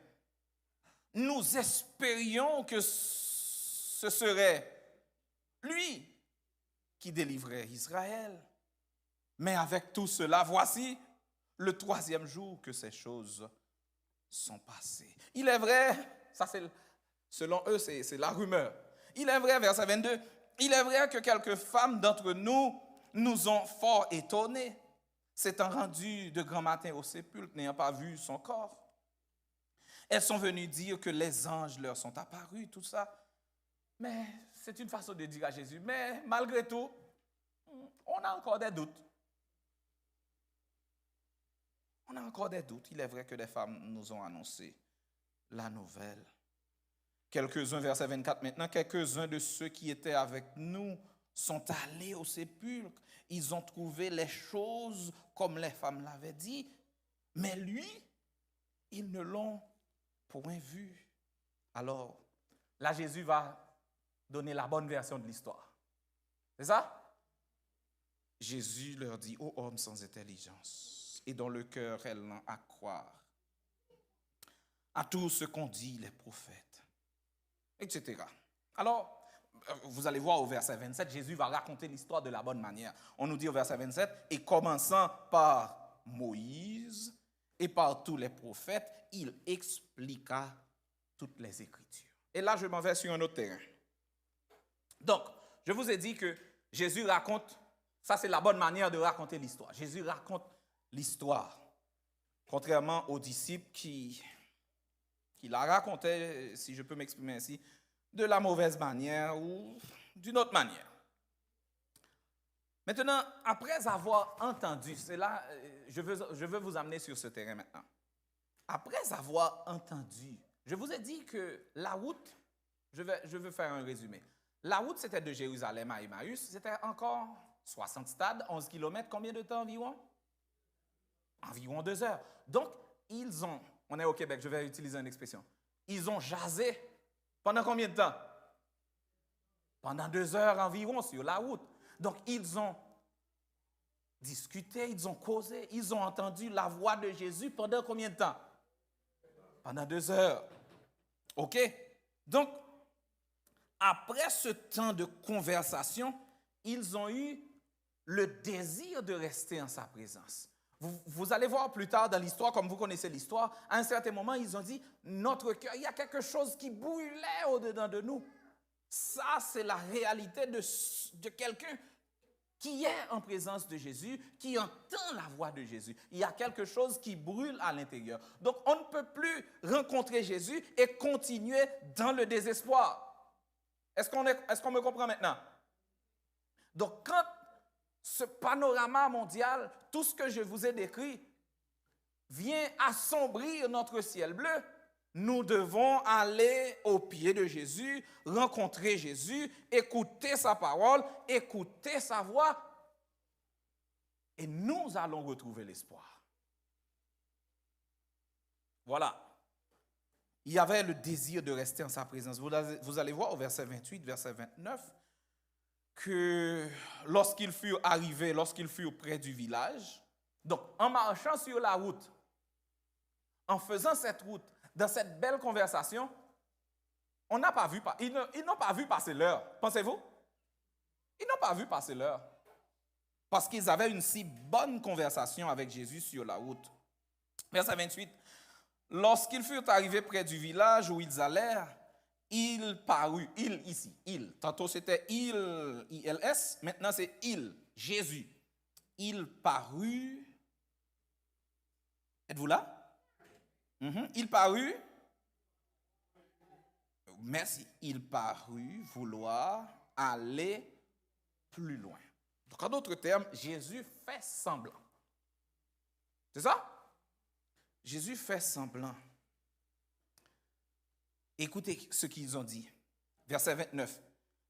Nous espérions que ce serait lui qui délivrait Israël. Mais avec tout cela, voici le 3e jour que ces choses sont passées. Il est vrai, ça c'est, selon eux, c'est la rumeur. Il est vrai, verset 22, il est vrai que quelques femmes d'entre nous ont fort étonnés, s'étant rendues de grand matin au sépulcre, n'ayant pas vu son corps. Elles sont venues dire que les anges leur sont apparus, tout ça. Mais c'est une façon de dire à Jésus, mais malgré tout, on a encore des doutes. On a encore des doutes. Il est vrai que des femmes nous ont annoncé la nouvelle. quelques-uns, verset 24 maintenant, quelques-uns de ceux qui étaient avec nous sont allés au sépulcre. Ils ont trouvé les choses comme les femmes l'avaient dit, mais lui, ils ne l'ont point vu. Alors, là, Jésus va donner la bonne version de l'histoire. C'est ça? Jésus leur dit, ô hommes sans intelligence, et dont le cœur est lent à croire à tout ce qu'ont dit les prophètes, etc. Alors, vous allez voir au verset 27, Jésus va raconter l'histoire de la bonne manière. On nous dit au verset 27, et commençant par Moïse et par tous les prophètes, il expliqua toutes les Écritures. Et là, je m'en vais sur un autre terrain. Donc, je vous ai dit que Jésus raconte, ça c'est la bonne manière de raconter l'histoire. Jésus raconte l'histoire, contrairement aux disciples qui la racontaient, si je peux m'exprimer ainsi, de la mauvaise manière ou d'une autre manière. Maintenant, après avoir entendu, c'est là, je veux vous amener sur ce terrain maintenant. Après avoir entendu, je vous ai dit que la route, je veux faire un résumé. La route, c'était de Jérusalem à Emmaüs, c'était encore 60 stades, 11 kilomètres, combien de temps environ? Environ 2 heures. Donc, on est au Québec, je vais utiliser une expression, ils ont jasé pendant combien de temps? Pendant 2 heures environ sur la route. Donc, ils ont discuté, ils ont causé, ils ont entendu la voix de Jésus pendant combien de temps? Pendant 2 heures. OK? Donc, après ce temps de conversation, ils ont eu le désir de rester en sa présence. Vous allez voir plus tard dans l'histoire, comme vous connaissez l'histoire, à un certain moment, ils ont dit, notre cœur, il y a quelque chose qui brûlait au-dedans de nous. Ça, c'est la réalité de quelqu'un qui est en présence de Jésus, qui entend la voix de Jésus. Il y a quelque chose qui brûle à l'intérieur. Donc, on ne peut plus rencontrer Jésus et continuer dans le désespoir. Est-ce qu'on me comprend maintenant? Donc, quand ce panorama mondial, tout ce que je vous ai décrit, vient assombrir notre ciel bleu, nous devons aller au pied de Jésus, rencontrer Jésus, écouter sa parole, écouter sa voix, et nous allons retrouver l'espoir. Voilà. Il y avait le désir de rester en sa présence. Vous allez voir au verset 28, verset 29, que lorsqu'ils furent arrivés, lorsqu'ils furent près du village, donc en marchant sur la route, en faisant cette route, dans cette belle conversation, ils n'ont pas vu passer l'heure. Pensez-vous? Ils n'ont pas vu passer l'heure. Parce qu'ils avaient une si bonne conversation avec Jésus sur la route. Verset 28. Lorsqu'ils furent arrivés près du village où ils allèrent, il parut, tantôt c'était ILS, maintenant c'est Jésus. Il parut, êtes-vous là? Il parut, merci, il parut vouloir aller plus loin. Donc en d'autres termes, Jésus fait semblant. C'est ça? Jésus fait semblant. Écoutez ce qu'ils ont dit. Verset 29.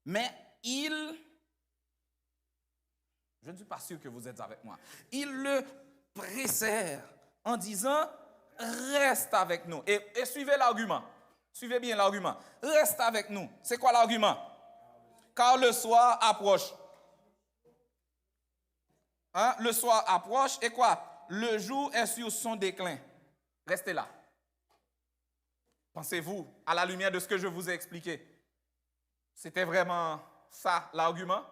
Mais je ne suis pas sûr que vous êtes avec moi. Ils le pressèrent en disant, reste avec nous. Et suivez l'argument. Suivez bien l'argument. Reste avec nous. C'est quoi l'argument? Car le soir approche. Le soir approche et quoi? Le jour est sur son déclin. Restez là. Pensez-vous, à la lumière de ce que je vous ai expliqué, c'était vraiment ça l'argument?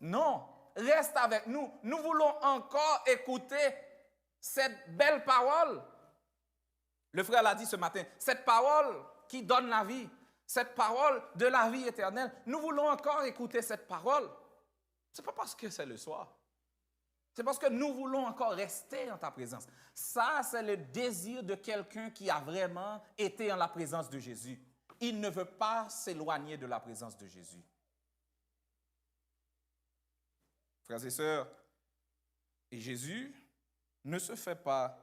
Non, reste avec nous. Nous voulons encore écouter cette belle parole. Le frère l'a dit ce matin, cette parole qui donne la vie, cette parole de la vie éternelle. Nous voulons encore écouter cette parole. Ce n'est pas parce que c'est le soir. C'est parce que nous voulons encore rester en ta présence. Ça, c'est le désir de quelqu'un qui a vraiment été en la présence de Jésus. Il ne veut pas s'éloigner de la présence de Jésus. Frères et sœurs, et Jésus ne se fait pas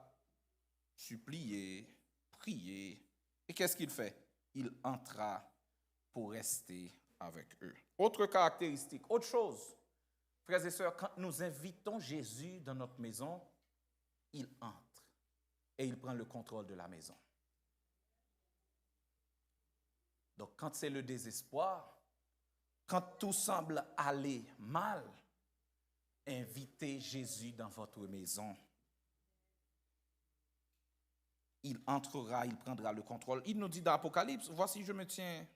supplier, prier. Et qu'est-ce qu'il fait? il entra pour rester avec eux. Autre caractéristique, autre chose. Frères et sœurs, quand nous invitons Jésus dans notre maison, il entre et il prend le contrôle de la maison. Donc, quand c'est le désespoir, quand tout semble aller mal, invitez Jésus dans votre maison. Il entrera, il prendra le contrôle. Il nous dit dans l'Apocalypse, voici, je me tiens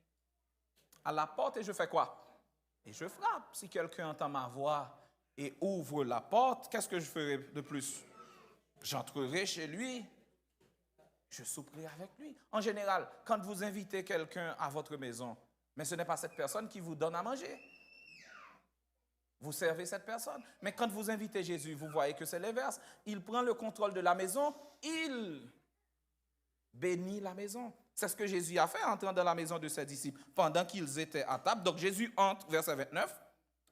à la porte et je fais quoi? Et je frappe. Si quelqu'un entend ma voix et ouvre la porte, qu'est-ce que je ferai de plus? J'entrerai chez lui, je souperai avec lui. En général, quand vous invitez quelqu'un à votre maison, mais ce n'est pas cette personne qui vous donne à manger. Vous servez cette personne. Mais quand vous invitez Jésus, vous voyez que c'est l'inverse. Il prend le contrôle de la maison, il bénit la maison. C'est ce que Jésus a fait en entrant dans la maison de ses disciples pendant qu'ils étaient à table. Donc Jésus entre, verset 29.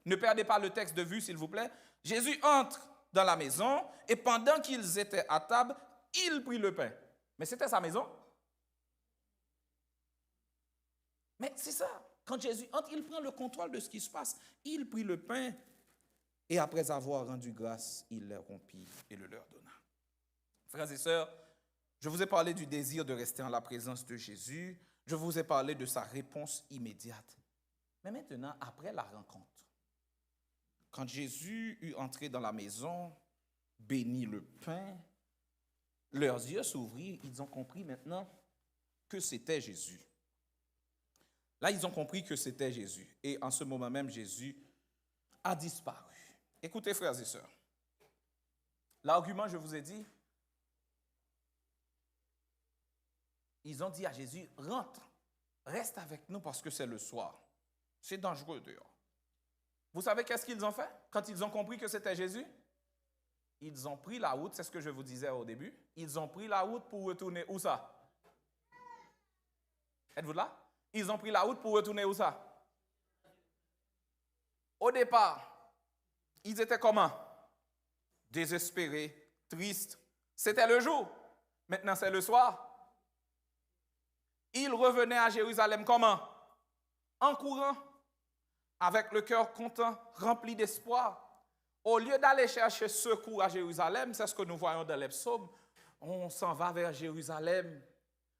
Ne perdez pas le texte de vue, s'il vous plaît. Jésus entre dans la maison et pendant qu'ils étaient à table, il prit le pain. Mais c'était sa maison. Mais c'est ça. Quand Jésus entre, il prend le contrôle de ce qui se passe. Il prit le pain et après avoir rendu grâce, il le rompit et le leur donna. Frères et sœurs, je vous ai parlé du désir de rester en la présence de Jésus. Je vous ai parlé de sa réponse immédiate. Mais maintenant, après la rencontre, quand Jésus eut entré dans la maison, bénit le pain, leurs yeux s'ouvrirent, ils ont compris maintenant que c'était Jésus. Là, ils ont compris que c'était Jésus. Et en ce moment même, Jésus a disparu. Écoutez, frères et sœurs, l'argument, je vous ai dit, ils ont dit à Jésus, rentre, reste avec nous parce que c'est le soir. C'est dangereux dehors. Vous savez qu'est-ce qu'ils ont fait quand ils ont compris que c'était Jésus? Ils ont pris la route, c'est ce que je vous disais au début, ils ont pris la route pour retourner où ça? Êtes-vous là? Ils ont pris la route pour retourner où ça? Au départ, ils étaient comment? Désespérés, tristes. C'était le jour. Maintenant, c'est le soir. Ils revenaient à Jérusalem comment? En courant, avec le cœur content, rempli d'espoir. Au lieu d'aller chercher secours à Jérusalem, c'est ce que nous voyons dans les psaumes, on s'en va vers Jérusalem,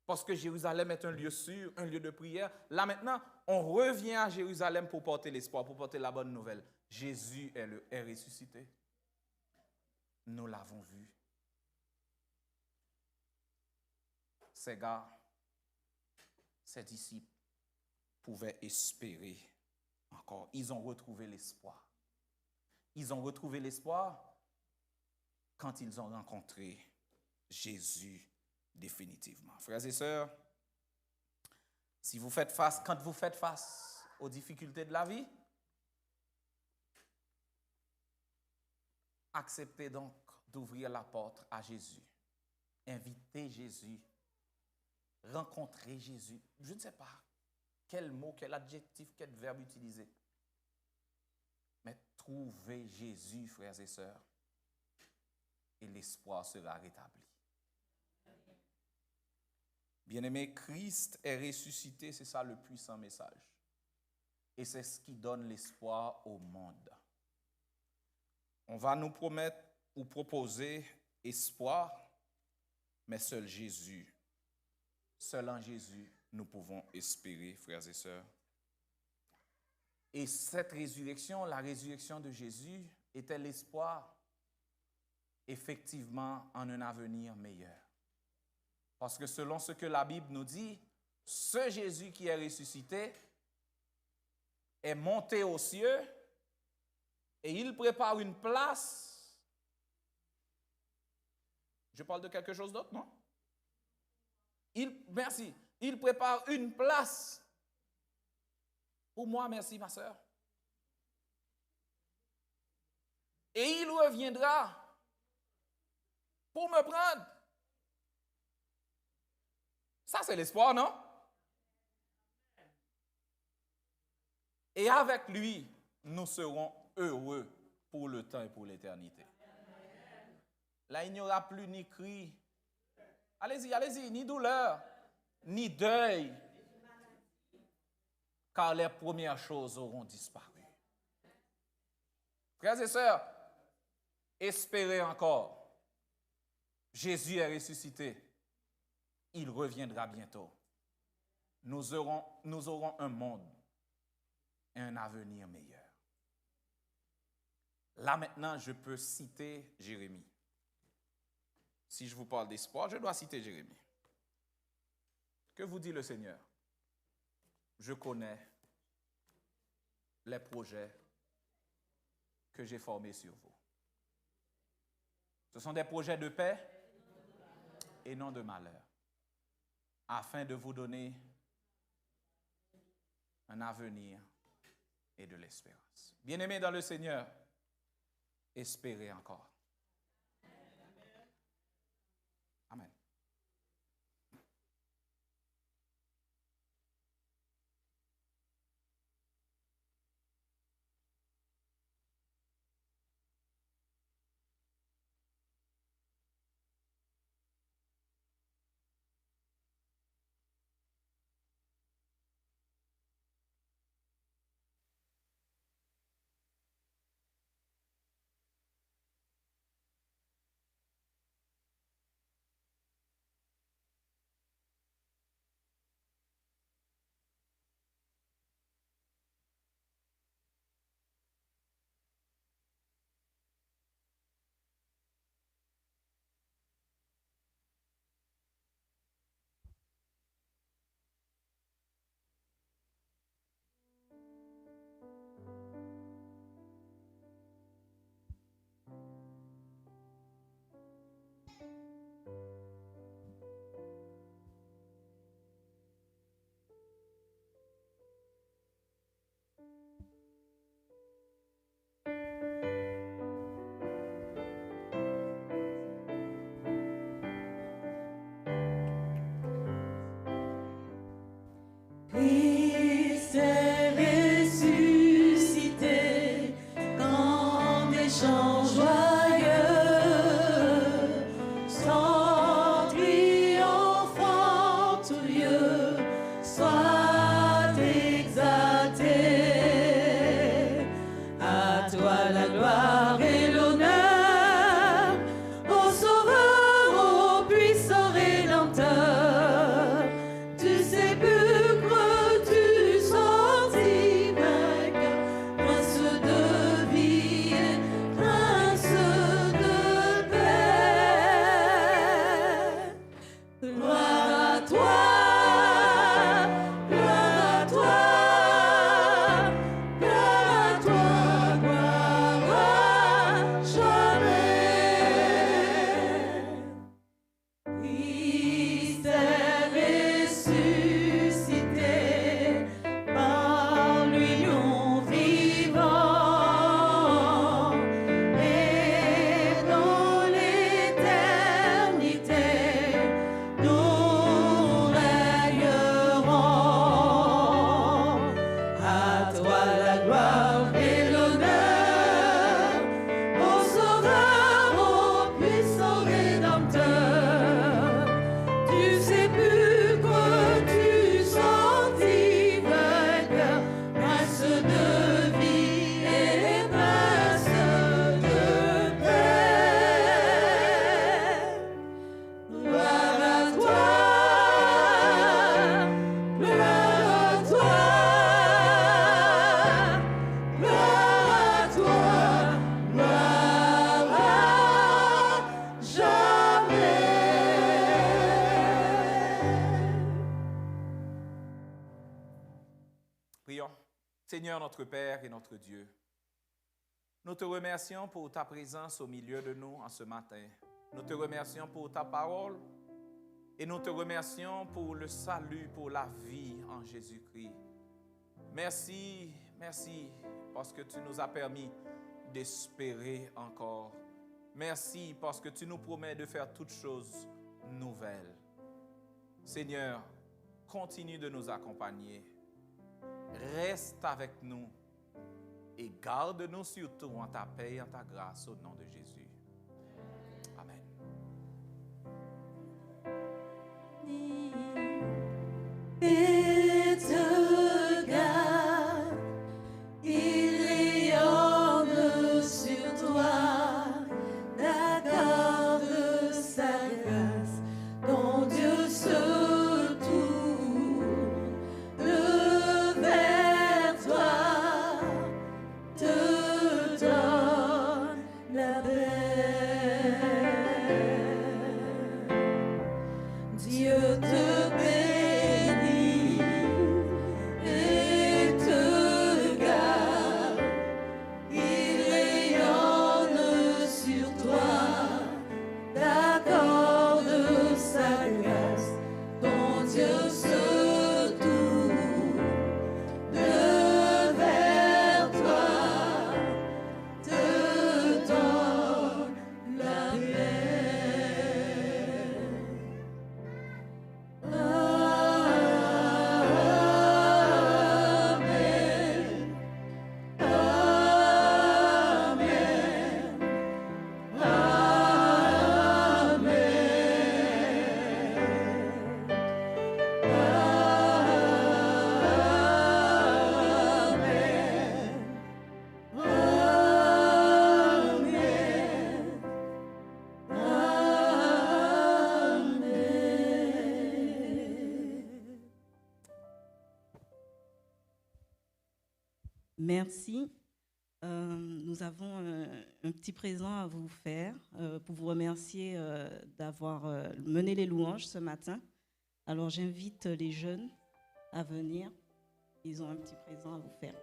parce que Jérusalem est un lieu sûr, un lieu de prière. Là maintenant, on revient à Jérusalem pour porter l'espoir, pour porter la bonne nouvelle. Jésus est ressuscité. Nous l'avons vu. Ces gars, ces disciples pouvaient espérer encore. Ils ont retrouvé l'espoir. Ils ont retrouvé l'espoir quand ils ont rencontré Jésus définitivement. Frères et sœurs, si vous faites face, quand vous faites face aux difficultés de la vie, acceptez donc d'ouvrir la porte à Jésus. Invitez Jésus. Rencontrez Jésus. Je ne sais pas quel mot, quel adjectif, quel verbe utiliser. Mais trouvez Jésus, frères et sœurs, et l'espoir sera rétabli. Bien-aimé, Christ est ressuscité, c'est ça le puissant message. Et c'est ce qui donne l'espoir au monde. On va nous promettre ou proposer espoir, mais seul Jésus, seul en Jésus, nous pouvons espérer, frères et sœurs. Et cette résurrection, la résurrection de Jésus, était l'espoir, effectivement, en un avenir meilleur. Parce que selon ce que la Bible nous dit, ce Jésus qui est ressuscité est monté aux cieux et il prépare une place. Je parle de quelque chose d'autre, non? Merci. Il prépare une place pour moi, merci ma sœur. Et il reviendra pour me prendre. Ça, c'est l'espoir, non? Et avec lui, nous serons heureux pour le temps et pour l'éternité. Là, il n'y aura plus ni cri. Allez-y, allez-y, ni douleur, ni deuil, car les premières choses auront disparu. Frères et sœurs, espérez encore. Jésus est ressuscité. Il reviendra bientôt. Nous aurons un monde et un avenir meilleur. Là maintenant, je peux citer Jérémie. Si je vous parle d'espoir, je dois citer Jérémie. Que vous dit le Seigneur? Je connais les projets que j'ai formés sur vous. Ce sont des projets de paix et non de malheur, afin de vous donner un avenir et de l'espérance. Bien-aimés dans le Seigneur, espérez encore. Amen. Christ est ressuscité, quand des chants joyeux, sans triomphant tout lieu, soit exalté. À toi la gloire et l'honneur, ô Sauveur, ô puissant Rédempteur, du sépulcre tu sortis vainqueur, prince de vie et prince de paix. Gloire à toi, gloire à toi, gloire à toi, gloire à jamais. Christ est ressuscité, par l'union vivant, et dans l'éternité, nous règnerons. À toi la gloire et l'honneur, ô Sauveur, ô puissant Rédempteur, du sépulcre tu sortis vainqueur, prince de vie et prince de paix. Gloire à toi, gloire à toi, gloire à toi, gloire à jamais. Prions. Seigneur notre Père et notre Dieu, nous te remercions pour ta présence au milieu de nous en ce matin. Nous te remercions pour ta parole et nous te remercions pour le salut, pour la vie en Jésus-Christ. Merci, merci parce que tu nous as permis d'espérer encore. Merci parce que tu nous promets de faire toutes choses nouvelles. Seigneur, continue de nous accompagner. Reste avec nous et garde-nous surtout en ta paix et en ta grâce au nom de Jésus. Amen. Et te garde. Merci. Nous avons un petit présent à vous faire pour vous remercier d'avoir mené les louanges ce matin. Alors j'invite les jeunes à venir. Ils ont un petit présent à vous faire.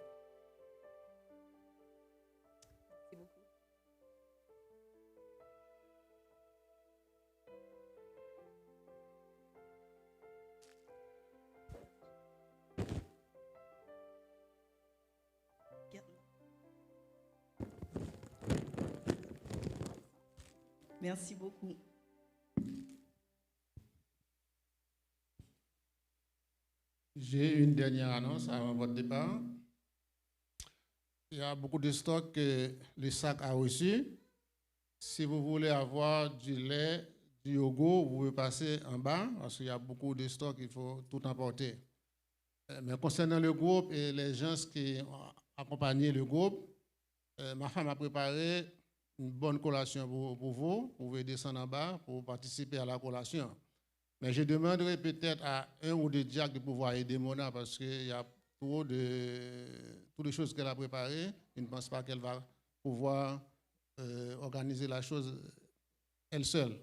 Merci beaucoup. Merci beaucoup. J'ai une dernière annonce avant votre départ. Il y a beaucoup de stocks que le sac a reçu. Si vous voulez avoir du lait, du yogourt, vous pouvez passer en bas parce qu'il y a beaucoup de stocks, il faut tout emporter. Mais concernant le groupe et les gens qui ont accompagné le groupe, ma femme a préparé une bonne collation pour vous. Vous pouvez descendre en bas pour participer à la collation. Mais je demanderai peut-être à un ou deux diacres de pouvoir aider Mona parce qu'il y a toutes les choses qu'elle a préparées. Je ne pense pas qu'elle va pouvoir organiser la chose elle seule.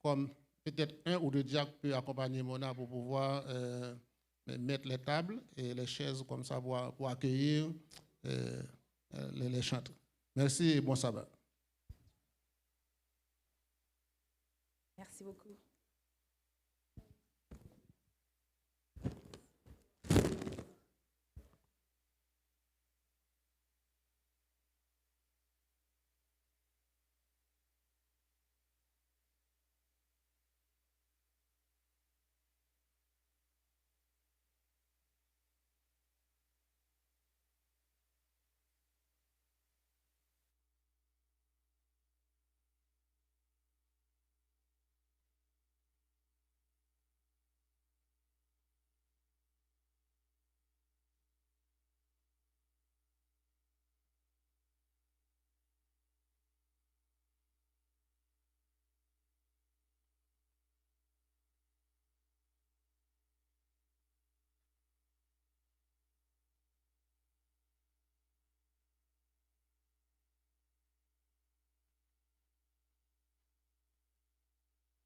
Comme peut-être un ou deux diacres peut accompagner Mona pour pouvoir mettre les tables et les chaises comme ça pour accueillir les chantres. Merci et bon sabbat. Merci beaucoup.